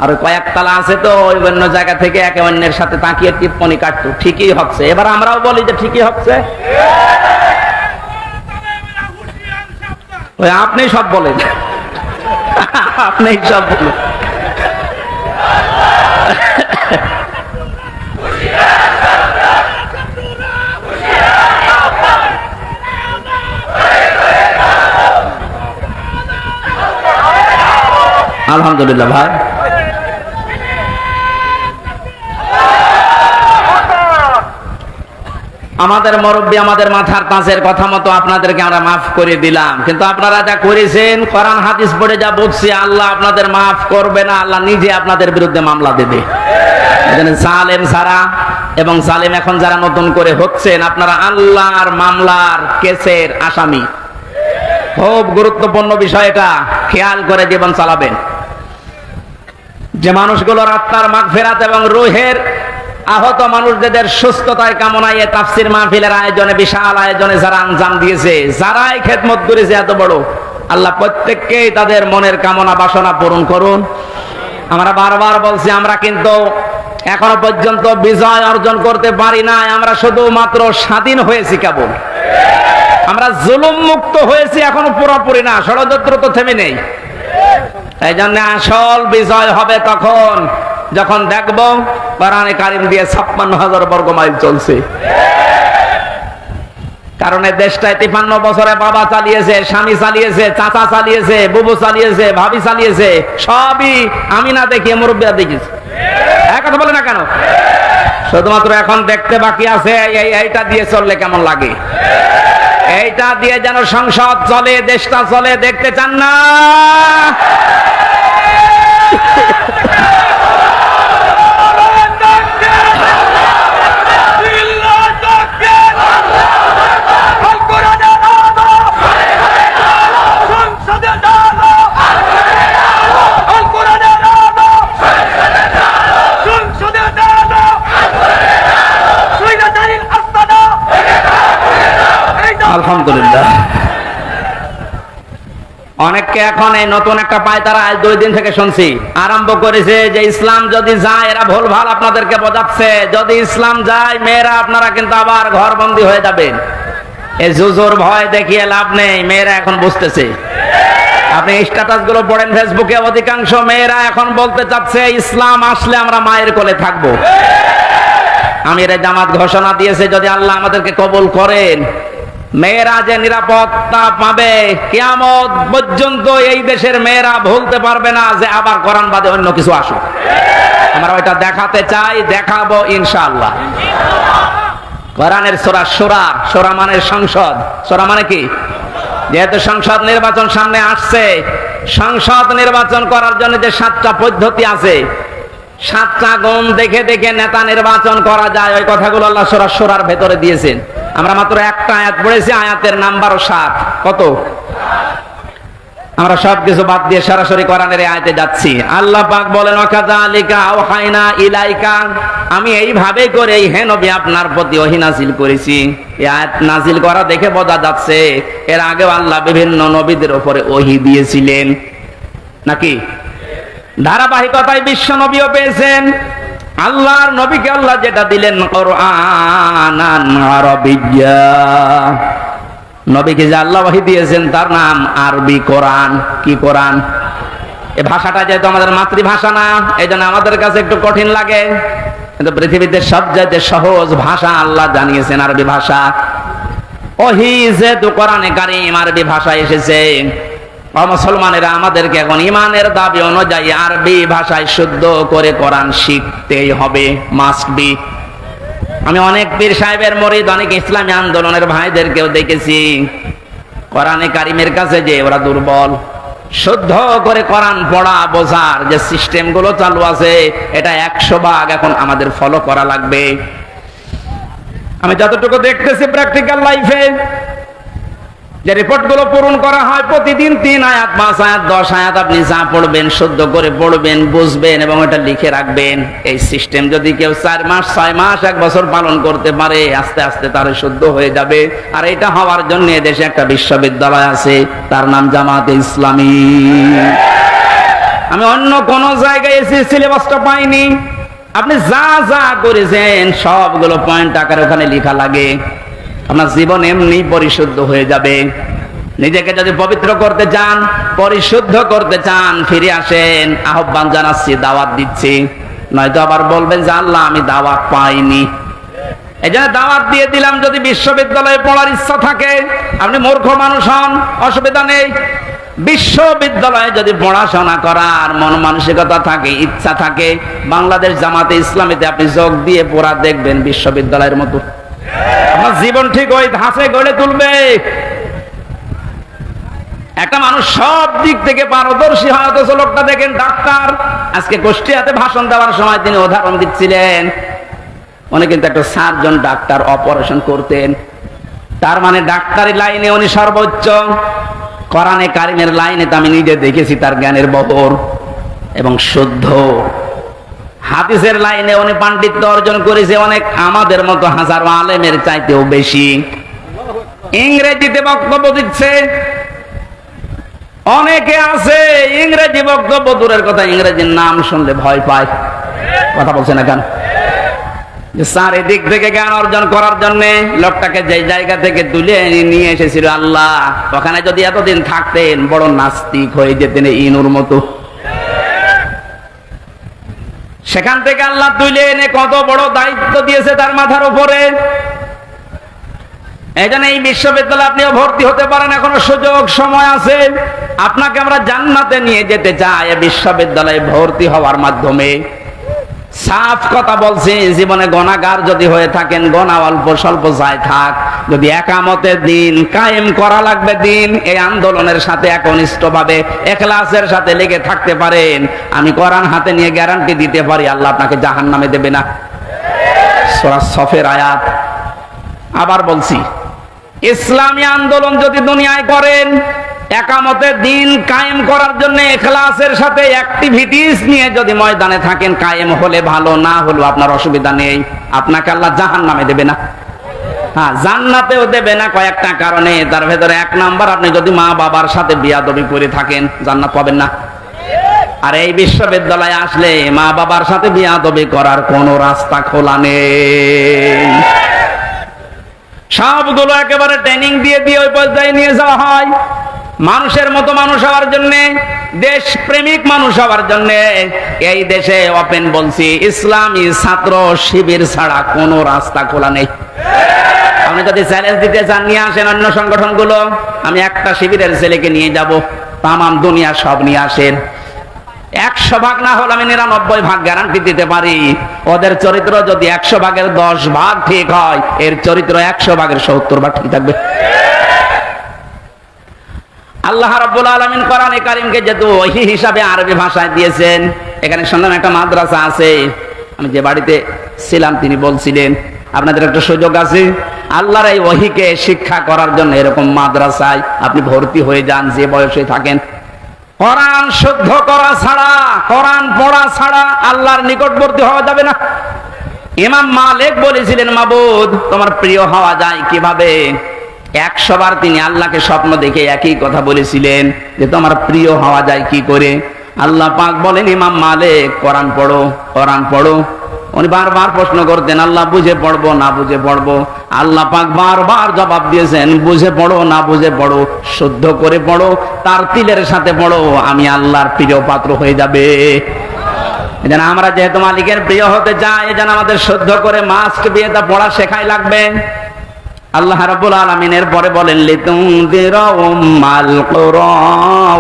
আর কয়েক তালা আছে তো, ওই অন্য জায়গা থেকে একে অন্যের সাথে তাকিয়ে টিপ্পনি কাটতো, ঠিকই হচ্ছে। এবার আমরাও বলি যে ঠিকই হচ্ছে। ওই আপনি সব বলেন, আপনি সব বলেন। আলহামদুলিল্লাহ ভাই, আমাদের মুরব্বী আমাদের মাথার তাজের কথা মতো আপনাদেরকে আমরা মাফ করে দিলাম, কিন্তু আপনারা যা করেছেন, কোরআন হাদিস পড়ে যা বুঝছি, আল্লাহ আপনাদের মাফ করবে না, আল্লাহ নিজে আপনাদের বিরুদ্ধে মামলা দেবে। জালেম ছাড়া এবং জালেম এখন যারা নতুন করে হচ্ছেন, আপনারা আল্লাহর মামলার কেসের আসামি। খুব গুরুত্বপূর্ণ বিষয় এটা, খেয়াল করে জীবন চালাবেন। যে মানুষগুলোর আত্মার মাগফিরাত এবং রূহের আহত মানুষদের সুস্থতায় কামনায় তাফসীর মাহফিলের আয়োজনে, বিশাল আয়োজনে যারা আঞ্জাম দিয়েছে, যারাই খেদমত করেছে এত বড়, আল্লাহ প্রত্যেককেই তাদের মনের কামনা বাসনা পূরণ করুন। আমরা বারবার বলছি, আমরা কিন্তু এখনো পর্যন্ত বিজয় অর্জন করতে পারি নাই, আমরা শুধুমাত্র স্বাধীন হয়েছি কেবল। আমরা জুলুম মুক্ত হয়েছি, এখনো পুরোপুরি না, ষড়যন্ত্র তো থেমে নেই। এই জন্য আসল বিজয় হবে তখন যখন দেখব কোরআনে কারিম দিয়ে 56,000 বর্গ মাইল চলছে। কারণ এই দেশটায় 53 বছরে বাবা চালিয়েছে, স্বামী চালিয়েছে, চাচা চালিয়েছে, বুবু চালিয়েছে, ভাবি চালিয়েছে, সবই আমি না দেখিয়ে মুরব্বীরা দেখিয়েছে। এক কথা বলে না কেন? শুধুমাত্র এখন দেখতে বাকি আছে এইটা দিয়ে চললে কেমন লাগে, এইটা দিয়ে যেন সংসদ চলে, দেশটা চলে, দেখতে চান না? আলহামদুলিল্লাহ। অনেককে এখন এই নতুন একটা পায়তারা আজ 2 দিন থেকে শুনছি আরম্ভ করেছে যে ইসলাম যদি যায়, এরা ভুল ভাল আপনাদেরকে বোঝাচ্ছে, যদি ইসলাম যায় মেয়েরা আপনারা কিন্তু আবার ঘরবন্দি হয়ে যাবেন। এই জুজুর ভয় দেখিয়ে লাভ নেই, মেয়েরা এখন বুঝতেছে। আপনি স্ট্যাটাস গুলো পড়েন ফেসবুকে, অধিকাংশ মেয়েরা এখন বলতে চাচ্ছে ইসলাম আসলে আমরা মায়ের কোলে থাকবো। আমির জামাত ঘোষণা দিয়েছে, যদি আল্লাহ আমাদেরকে কবুল করেন, মেয়েরা যে নিরাপত্তা পাবে, কিয়ামত পর্যন্ত এই দেশের মেয়েরা ভুলতে পারবে না যে আবার কোরআন বাদে অন্য কিছু আসুক। আমরা ওইটা দেখাতে চাই, দেখাবো ইনশাআল্লাহ। কোরআনের সূরা সূরা, সূরা মানে সংসদ, সূরা মানে কি? যেহেতু সংসদ নির্বাচন সামনে আসছে, সংসদ নির্বাচন করার জন্য যে 7টা পদ্ধতি আছে, 7টা গুণ দেখে দেখে নেতা নির্বাচন করা যায়, ওই কথাগুলো আল্লাহ সূরা সূরার ভেতরে দিয়েছেন। আমরা মাত্র একটা আয়াত পড়েছি, আয়াতের নাম্বারও 7। কত? আমরা সবকিছু বাদ দিয়ে সরাসরি কোরআনের আয়াতে যাচ্ছি। আল্লাহ পাক বলেন ওয়াকাযালিকা আওহাইনা ইলাইকা, আমি এইভাবে করে হে নবী আপনার প্রতি ওহী নাযিল করেছি। এই আয়াত নাযিল করা দেখে বোঝা যাচ্ছে এর আগেও আল্লাহ বিভিন্ন নবীদের উপরে ওহী দিয়েছিলেন নাকি? ধারাবাহিকতায় বিশ্ব নবীও পেয়েছেন। আল্লাহর নবীকে আল্লাহ যেটা দিলেন কুরআনান আরাবিয়্যা, নবীকে যে আল্লাহ ওহী দিয়েছেন তার নাম আরবি কোরআন। কি কোরআন? এই ভাষাটা যেহেতু আমাদের মাতৃভাষা না, এই জন্য আমাদের কাছে একটু কঠিন লাগে, কিন্তু পৃথিবীতে সবচেয়ে সহজ ভাষা আল্লাহ জানিয়েছেন আরবি ভাষা। ওহী যেহেতু কোরআনে কারীম আরবি ভাষা এসেছে, মুসলমানেরা আমাদেরকে এখন ইমানের দাবি অনুযায়ী আরবি ভাষায় শুদ্ধ করে কোরআন শিখতেই হবে, মাস্ট বি। আমি অনেক পীর সাহেবের মুরিদ, অনেক ইসলামী আন্দোলনের ভাইদেরকেও দেখেছি কোরআনে কারিমের কাছে যে ওরা দুর্বল। শুদ্ধ করে কোরআন পড়া বোঝার যে সিস্টেম গুলো চালু আছে, এটা 100% এখন আমাদের ফলো করা লাগবে। আমি যতটুকু দেখতেছি প্র্যাকটিক্যাল লাইফে, যে রিপোর্ট গুলো পূরণ করা হয় প্রতিদিন 3 আয়াত 5 আয়াত 10 আয়াত আপনি যা পড়বেন শুদ্ধ করে পড়বেন, বুঝবেন এবং এটা লিখে রাখবেন। এই সিস্টেম যদি কেউ 4 মাস 6 মাস 1 বছর পালন করতে পারে, আস্তে আস্তে তার শুদ্ধ হয়ে যাবে। আর এটা হওয়ার জন্য দেশে একটা বিশ্ববিদ্যালয় আছে, তার নাম জামাতে ইসলামী। আমি অন্য কোন জায়গায় এসে সিলেবাসটা পাইনি। আপনি যা যা করেছেন সবগুলো পয়েন্ট আকারে ওখানে লেখা লাগে। আপনার জীবন এমনি পরিশুদ্ধ হয়ে যাবে। নিজেকে যদি পবিত্র করতে চান, পরিশুদ্ধ করতে চান, ফিরে আসেন। আহ্বান জানাচ্ছি, দাওয়াত দিচ্ছি। নয়তো আবার বলবেন যে আল্লাহ আমি দাওয়াত পাইনি। এই জন্য দাওয়াত দিয়ে দিলাম। যদি বিশ্ববিদ্যালয়ে পড়ার ইচ্ছা থাকে, আপনি মূর্খ মানুষ হন, অসুবিধা নেই। বিশ্ববিদ্যালয়ে যদি পড়াশোনা করার মন মানসিকতা থাকে, ইচ্ছা থাকে, বাংলাদেশ জামাতে ইসলামীতে আপনি যোগ দিয়ে পড়া দেখবেন বিশ্ববিদ্যালয়ের মতো। আপনার জীবন ঠিক ওই ধাঁচে গড়ে তুলবে। একটা মানুষ সব দিক থেকে পারদর্শী হয়, অথচ লোকটা দেখেন ডাক্তার। আজকে কুষ্টিয়াতে ভাষণ দেওয়ার সময় তিনি উদাহরণ দিচ্ছিলেন, উনি কিন্তু একটা সার্জন ডাক্তার, অপারেশন করতেন। তার মানে ডাক্তারি লাইনে উনি সর্বোচ্চ। কোরআনে কারিমের লাইনে তো আমি নিজে দেখেছি তার জ্ঞানের বহর এবং শুদ্ধ। হাদিসের লাইনে উনি পাণ্ডিত্য অর্জন করেছে অনেক আমাদের মতো হাজারো আলেমের চাইতেও বেশি। ইংরেজিতে বক্তব্য দিচ্ছে, অনেকে আছে ইংরেজি বক্তব্য দূরের কথা, ইংরেজির নাম শুনলে ভয় পায়। কথা বলছে না কেন? চারিদিক থেকে জ্ঞান অর্জন করার জন্য লোকটাকে যে জায়গা থেকে তুলে নিয়ে এসেছিল আল্লাহ, ওখানে যদি এতদিন থাকতেন বড় নাস্তিক হয়ে যেতেন ইনুর মতো। সেখান থেকে আল্লাহ তুলে এনে কত বড় দায়িত্ব দিয়েছে তার মাথার উপরে। এই জন্য এই বিশ্ববিদ্যালয়ে আপনিও ভর্তি হতে পারেন, এখনো সুযোগ সময় আছে। আপনাকে আমরা জান্নাতে নিয়ে যেতে চাই এই বিশ্ববিদ্যালয়ে ভর্তি হওয়ার মাধ্যমে। সাফ কথা বলছি, জীবনে গুনাহগার যদি হয়ে থাকেন, গুনাহ অল্প স্বল্প যায় থাক, যদি একামতের দিন কায়েম করা লাগবে দিন, এই আন্দোলনের সাথে একনিষ্ঠভাবে ইখলাসের সাথে লেগে থাকতে পারেন, আমি কোরআন হাতে নিয়ে গ্যারান্টি দিতে পারি আল্লাহ আপনাকে জাহান্নামে দেবে না। সূরা সফের আয়াত। আবার বলছি, ইসলামী আন্দোলন যদি দুনিয়ায় করেন, একামতের দিন কায়েম করার জন্য ইখলাসের সাথে অ্যাক্টিভিটিস নিয়ে যদি ময়দানে থাকেন, কায়েম হলে ভালো, না হলো আপনার অসুবিধা নেই। আপনাকে আল্লাহ জাহান্নামে দেবে না, হ্যাঁ জান্নাতেও দেবে না কয়েকটা কারণে। তার ভেতরে 1 নাম্বার, আপনি যদি মা বাবার সাথে বিয়াদবি করে থাকেন জান্নাত পাবেন না। আর এই বিশ্ববিদ্যালয়ে আসলে মা বাবার সাথে বিয়াদবি করার কোনো রাস্তা খোলা নেই। সবগুলো একেবারে ট্রেনিং দিয়ে দিয়ে ওই পর্যায়ে নিয়ে যাওয়া হয়। মানুষের মতো মানুষ হওয়ার জন্য, দেশ প্রেমিক মানুষ হওয়ার জন্য এই দেশে ওপেন বলছি, ইসলামী ছাত্র শিবির ছাড়া কোনো রাস্তা খোলা নেই। আপনি যদি চ্যালেঞ্জ দিতে চান, নিয়ে আসেন অন্য সংগঠনগুলো, আমি একটা শিবিরের ছেলেকে নিয়ে যাব, তামাম দুনিয়া সব নিয়ে আসেন। 100 ভাগ না হলে আমি 99 ভাগ গ্যারান্টি দিতে পারি। ওদের চরিত্র যদি 100 ভাগের 10 ভাগ ঠিক হয়, এর চরিত্র 100 ভাগের 70 ভাগ ঠিক থাকবে। আল্লাহ রাব্বুল আলামিন কোরআনে কারীমকে যেহেতু ওহী হিসাবে আরবি ভাষায় দিয়েছেন, এখানে শুনলাম একটা মাদ্রাসা আছে। আমি যে বাড়িতে ছিলাম তিনি বলছিলেন আপনাদের একটা সুযোগ আছে, আল্লাহর এই ওহীকে শিক্ষা করার জন্য এরকম মাদ্রাসায় আপনি ভর্তি হয়ে যান, যে বয়সে থাকেন। কোরআন শুদ্ধ করা ছাড়া, কোরআন পড়া ছাড়া আল্লাহর নিকটবর্তী হওয়া যাবে না। ইমাম মালিক বলেছিলেন, মাবুদ তোমার প্রিয় হওয়া যায় কিভাবে? 100 বার তিনি আল্লাহকে স্বপ্ন দেখে একই কথা বলেছিলেন যে তোমার প্রিয় হওয়া যায় কি করে? আল্লাহ পাক বলেন, ইমাম মালিক কোরআন পড়ো, কোরআন পড়ো। উনি বারবার প্রশ্ন করতেন, আল্লাহ বুঝে পড়বো না বুঝে পড়বো? আল্লাহ পাক বারবার জবাব দিয়েছেন, বুঝে পড়ো না বুঝে পড়ো, শুদ্ধ করে পড়ো, তার তিলের সাথে পড়ো, আমি আল্লাহর প্রিয় পাত্র হয়ে যাবে। যেন আমরা যেহেতু মালিকের প্রিয় হতে চাই, যেন আমাদের শুদ্ধ করে মাস্ক বিয়েটা পড়া শেখাই লাগবে। আল্লাহ রাব্বুল আলামিনের পরে বলেন, লিতুনযিরা উম্মাল কুরা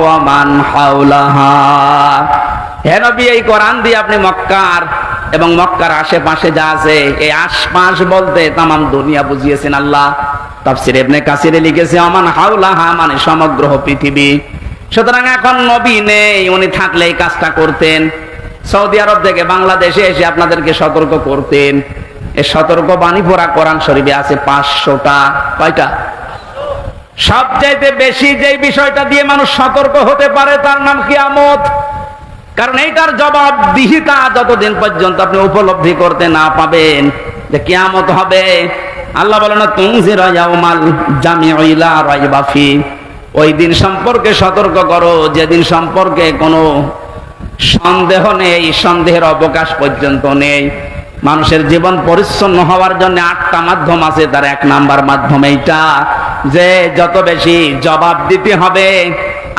ওয়া মান হাওলাহা। হে নবী, এই কোরআন দিয়ে আপনি মক্কার এবং মক্কার আশেপাশে যা আছে, এই আশপাশ বলতে তামাম দুনিয়া বুঝিয়েছেন আল্লাহ। তাফসীর ইবনে কাসিরে লিখেছে, ওমান হাওলাহা মানে সমগ্র পৃথিবী। সুতরাং এখন নবী নেই, উনি থাকলে এই কাজটা করতেন। সৌদি আরব থেকে বাংলাদেশে এসে আপনাদেরকে সতর্ক করতেন। এই সতর্ক বাণী পড়া কোরআন শরীফে আছে 500টা। কয়টা? সবচাইতে বেশি যেই বিষয়টা দিয়ে মানুষ সতর্ক হতে পারে তার নাম কিয়ামত। কারণ এইটার জবাবদিহিতা যতদিন পর্যন্ত আপনি উপলব্ধি করতে না পাবেন যে কিয়ামত হবে, আল্লাহ বলেন, তুনজিরা ইয়াউমাল জামিউ লা রাইবা ফি। ওই দিন সম্পর্কে সতর্ক করো যেদিন সম্পর্কে কোনো সন্দেহ নেই, সন্দেহের অবকাশ পর্যন্ত নেই। মানুষের জীবন পরিচ্ছন্ন হওয়ার জন্য 8টা মাধ্যম আছে, তার 1 নাম্বার মাধ্যম এইটা যে যত বেশি জবাব দিতে হবে,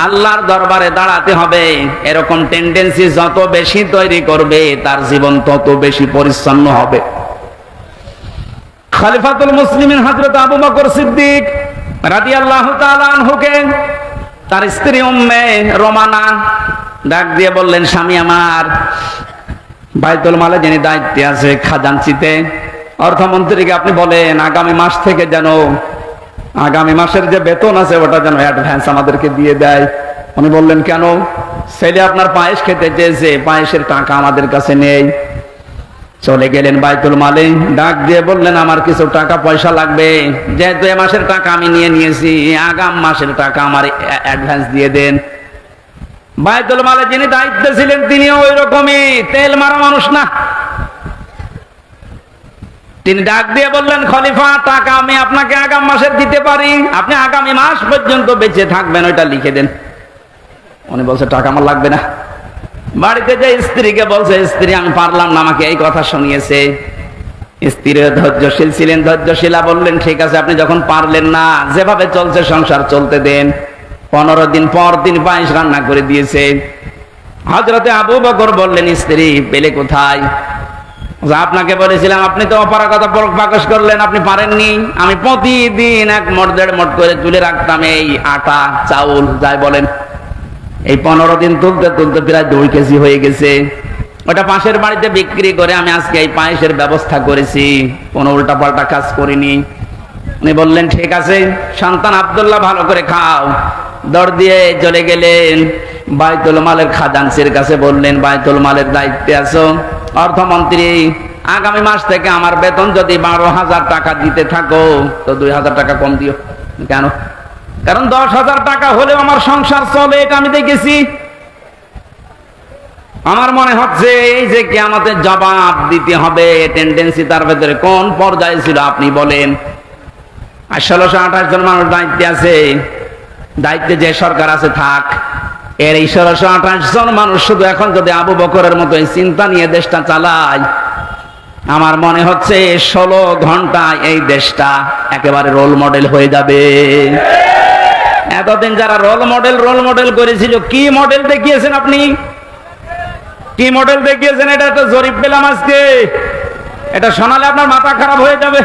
আল্লাহর দরবারে দাঁড়াতে হবে, এরকম টেন্ডেন্সি যত বেশি তৈরি করবে তার জীবন তত বেশি পরিচ্ছন্ন হবে। খলিফাতুল মুসলিমিন হযরত আবু বকর সিদ্দিক রাদিয়াল্লাহু তাআলা আনহুকে তার স্ত্রী উম্মে রোমানা ডাক দিয়ে বললেন, স্বামী আমার, বাইতুল মালে যিনি দায়িত্বে আছে খাজানচিতে, অর্থমন্ত্রীকে আপনি বলেন আগামী মাস থেকে যেন আগামী মাসের যে বেতন আছে ওটা যেন অ্যাডভান্স আমাদেরকে দিয়ে দেয়। উনি বললেন, কেন? ছেলে আপনার পায়েস খেতে চেয়েছে, পায়েসের টাকা আমাদের কাছে নেই। চলে গেলেন বাইতুল মালে, ডাক দিয়ে বললেন, আমার কিছু টাকা পয়সা লাগবে, যেহেতু এ মাসের টাকা আমি নিয়ে নিয়েছি, আগাম মাসের টাকা আমার অ্যাডভান্স দিয়ে দেন। বাইতুল মালে যিনি দায়িত্বে ছিলেন তিনিও ওই রকমই তেল মারা মানুষ না। তিনি ডাক দিয়ে বললেন, খলিফা, টাকা আমি আপনাকে আগাম মাসের দিতে পারি, আপনি আগামী মাস পর্যন্ত বেঁচে থাকবেন, ওইটা লিখে দেন। উনি বলছে, টাকা আমার লাগবে না। বাড়িতে যে স্ত্রীকে বলছে, স্ত্রী আমি পারলাম না, আমাকে এই কথা শুনিয়েছে। স্ত্রী ধৈর্যশীল ছিলেন, ধৈর্যশীলা বললেন, ঠিক আছে, আপনি যখন পারলেন না, যেভাবে চলছে সংসার চলতে দেন। 15 দিন পর তিনি পায়েস রান্না করে দিয়েছে। হযরতে আবু বকর বললেন, স্ত্রী পেলে কোথায়? আপনাকে বলেছিলাম, আপনি তো অপারগতা প্রকাশ করলেন, আপনি পারেননি। আমি প্রতিদিন 1 মণ 1.5 মণ করে তুলে রাখতাম এই আটা চাউল, যাই বলেন। এই 15 দিন তুলতে তুলতে প্রায় 2 কেজি হয়ে গেছে। ওটা পাশের বাড়িতে বিক্রি করে আমি আজকে এই পায়েসের ব্যবস্থা করেছি, কোনো উল্টাপাল্টা কাজ করিনি। উনি বললেন, ঠিক আছে সন্তান আব্দুল্লাহ, ভালো করে খাও। দর দিয়ে চলে গেলেন বাইতুল মালের খাজানচির কাছে, বললেন, বাইতুল মালের দায়িত্বে আছো, অর্থমন্ত্রী, আগামী মাস থেকে আমার বেতন যদি 12,000 টাকা দিতে থাকো তো 2,000 টাকা কম দিও। কেন? কারণ 10,000 টাকা হলেও আমার সংসার চলে, এটা আমি দেখেছি। আমার মনে হচ্ছে এই যে কিয়ামতের জবাব দিতে হবে, টেন্ডেন্সি তার ভেতরে কোন পর্যায়ে ছিল আপনি বলেন। আর 1628 জন মানুষ দায়িত্বে আছে, দায়িত্বে যে সরকার আছে থাক, এর এই 1628 জন মানুষ শুধু এখন যদি আবু বকরের মতো এই চিন্তা নিয়ে দেশটা চালায়, আমার মনে হচ্ছে 16 ঘন্টায় এই দেশটা একেবারে রোল মডেল হয়ে যাবে। এতদিন যারা রোল মডেল করেছিল, কি মডেল দেখিয়েছেন আপনি? কি মডেল দেখিয়েছেন? এটা একটা জরিপ পেলাম আজকে, এটা শোনালে আপনার মাথা খারাপ হয়ে যাবে।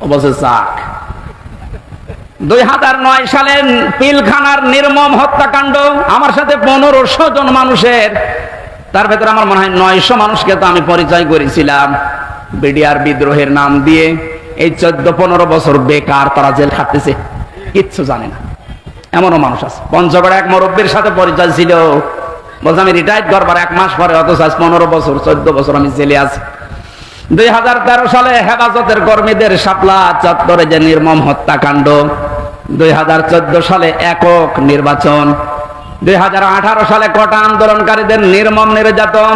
অবশ্য 2009 সালের পিলখানার নির্মম হত্যাকাণ্ড, আমার সাথে 1500 জন মানুষের, তার ভেতরে আমার মনে হয় 900 মানুষকে তো আমি পরিচয় করেছিলাম বিডিআর বিদ্রোহের নাম দিয়ে। এই 14-15 বছর বেকার, তারা জেল খাটতেছে, কিচ্ছু জানে না। এমনও মানুষ আছে। পঞ্চগড়ে এক মুরব্বীর সাথে পরিচয় ছিল, বলছে আমি রিটায়ার্ড করবার 1 মাস পরে, অথচ 15 বছর 14 বছর আমি জেলে আছি। 2013 সালে হেফাজতের কর্মীদের শাপলা চত্বরে যে নির্মম হত্যাকাণ্ড, 2014 সালে একক নির্বাচন, 2018 সালে কোটা আন্দোলনকারীদের নির্মম নির্যাতন,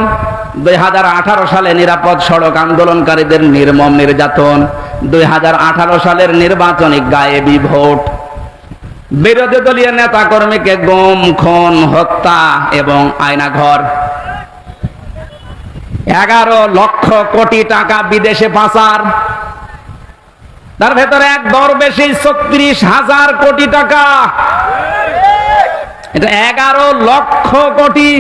2018 সালে নিরাপদ সড়ক আন্দোলনকারীদের নির্মম নির্যাতন, 2018 সালের নির্বাচনী গায়েবী ভোট, বিরোধী দলীয় নেতা কর্মীকে গুম, খুন, হত্যা এবং আয়নাঘর, 11 লক্ষ কোটি টাকা বিদেশে পাচার, তার ভেতরে এক দরবেশী 36,000 কোটি টাকা। এটা 11 লক্ষ কোটি।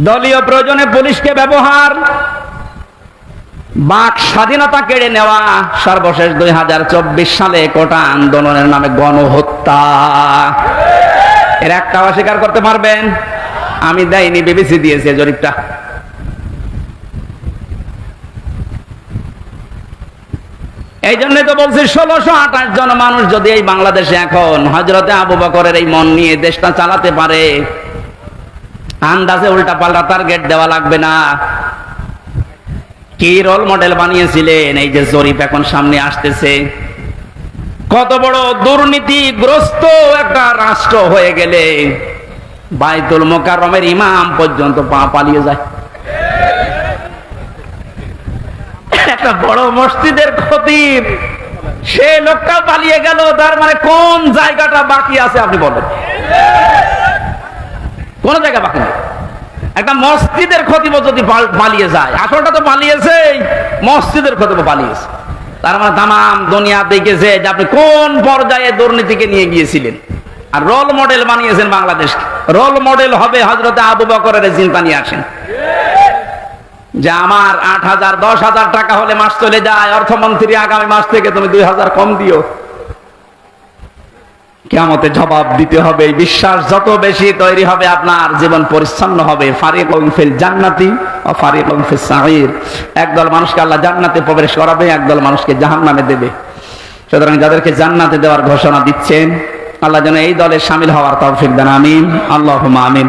দলীয় প্রয়োজনে পুলিশকে ব্যবহার, বাক স্বাধীনতা কেড়ে নেওয়া, সর্বশেষ 2024 সালে কোটা আন্দোলনের নামে গণহত্যা। এর একটা অস্বীকার করতে পারবেন? আমি দেয়নি, বিবিসি দিয়েছে জরিপটা। এই জন্য তো বলছি 1628 জন মানুষ যদি এই বাংলাদেশে এখন হযরতে আবু বকরের এই মন নিয়ে দেশটা চালাতে পারে, আন্দাজে উল্টা পাল্টা টার্গেট দেওয়া লাগবে না। কি রোল মডেল বানিয়েছিলেন, এই যে জরিপ এখন সামনে আসতেছে। কত বড় দুর্নীতিগ্রস্ত একটা রাষ্ট্র হয়ে গেলে বাইতুল মোকাররমের ইমাম পর্যন্ত পালিয়ে যায়। একটা বড় মসজিদের খতিব, সে লোকটা পালিয়ে গেল। তার মানে কোন জায়গাটা বাকি আছে আপনি বলেন? কোন জায়গা বাকি নেই। একটা মসজিদের খতিব যদি পালিয়ে যায়, আসলটা তো পালিয়েছে, মসজিদের খতিব পালিয়েছে। তার মানে তামাম দুনিয়া দেখেছে যে আপনি কোন পর্যায়ে দুর্নীতিকে নিয়ে গিয়েছিলেন। আর রোল মডেল বানিয়েছেন বাংলাদেশকে। রোল মডেল হবে হযরতে আবু বকরের চিন্তা নিয়ে আসেন যে আমার 8,000 10,000 টাকা হলে মাস চলে যায়, অর্থমন্ত্রী আগামী মাস থেকে তুমি 2,000 কম দিও। কিয়ামতে জবাব দিতে হবে। এই বিশ্বাস যত বেশি তৈরি হবে, আপনার জীবন পরিচ্ছন্ন হবে। ফারিকুন ফিল জান্নাতি ওয়া ফারিকুন ফিস সাঈর। একদল মানুষকে আল্লাহ জান্নাতে প্রবেশ করাবে, একদল মানুষকে জাহান্নামে দেবে। সুতরাং যাদেরকে জান্নাতে দেওয়ার ঘোষণা দিচ্ছেন, আল্লাহ যেন এই দলে শামিল হওয়ার তৌফিক দেন। আমিন, আল্লাহুম্মা আমিন।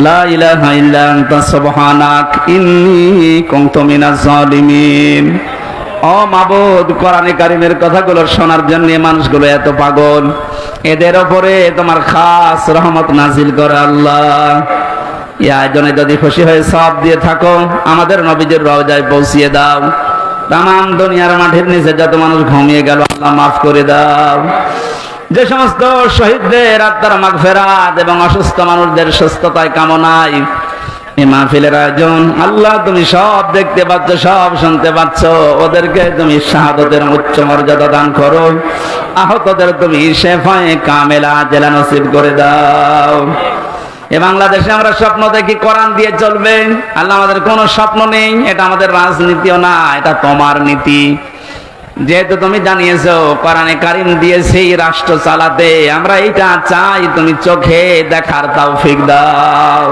লা ইলাহা ইল্লা আনতা সুবহানাক ইন্নী কুনতু মিনাজ জালিমিন। ও মাবুদ, কোরআনে কারীমের কথাগুলো শোনার জন্য মানুষগুলো এত পাগল, এদের উপরে তোমার খাস রহমত নাজিল করে আল্লাহ। এই আয়োজনে যদি খুশি হয়ে সওয়াব দিয়ে থাকো, আমাদের নবীজির রওজায় পৌঁছিয়ে দাও। তামাম দুনিয়ার মাঠের নিচে যত মানুষ ঘুমিয়ে গেল, আল্লাহ মাফ করে দাও। যে সমস্ত শহীদদের আত্মার মাগফিরাত এবং অসুস্থ মানুষদের সুস্থতায় কামনায় এই মাহফিলের আয়োজন, আল্লাহ তুমি সব দেখতে পাচ্ছ, সব শুনতে পাচ্ছ। ওদেরকে তুমি শাহাদাতের উচ্চ মর্যাদা দান করো। আহতদের তুমি শেফায়ে কামেলা আজেলা নসিব করে দাও। এ বাংলাদেশে আমরা স্বপ্ন দেখি কোরআন দিয়ে চলবে। আল্লাহ, আমাদের কোনো স্বপ্ন নেই। এটা আমাদের রাজনীতিও না, এটা তোমার নীতি। যেহেতু তুমি জানিয়েছো কোরআনে কারীম দিয়েছি রাষ্ট্র চালাতে, আমরা এইটা চাই, তুমি চোখে দেখার তৌফিক দাও।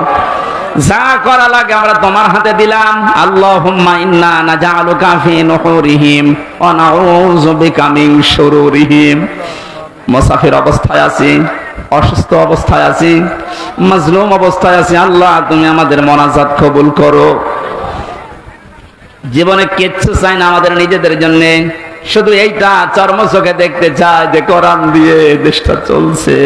যা করা লাগে আমরা তোমার হাতে দিলাম। আল্লাহুম্মা ইন্না নাজআলুকা ফি নুহুরিহিম ওয়া নাউযু বিকা মিন শুরুরিহিম। মুসাফির অবস্থায় আছি, অসুস্থ অবস্থায় আছি, মাজলুম অবস্থায় আছি, আল্লাহ তুমি আমাদের মোনাজাত কবুল করো। জীবনে কিচ্ছু চাই না আমাদের নিজেদের জন্য, শুধু এইটা চর্ম চোখে দেখতে চাই যে কোরআন দিয়ে দেশটা চলছে।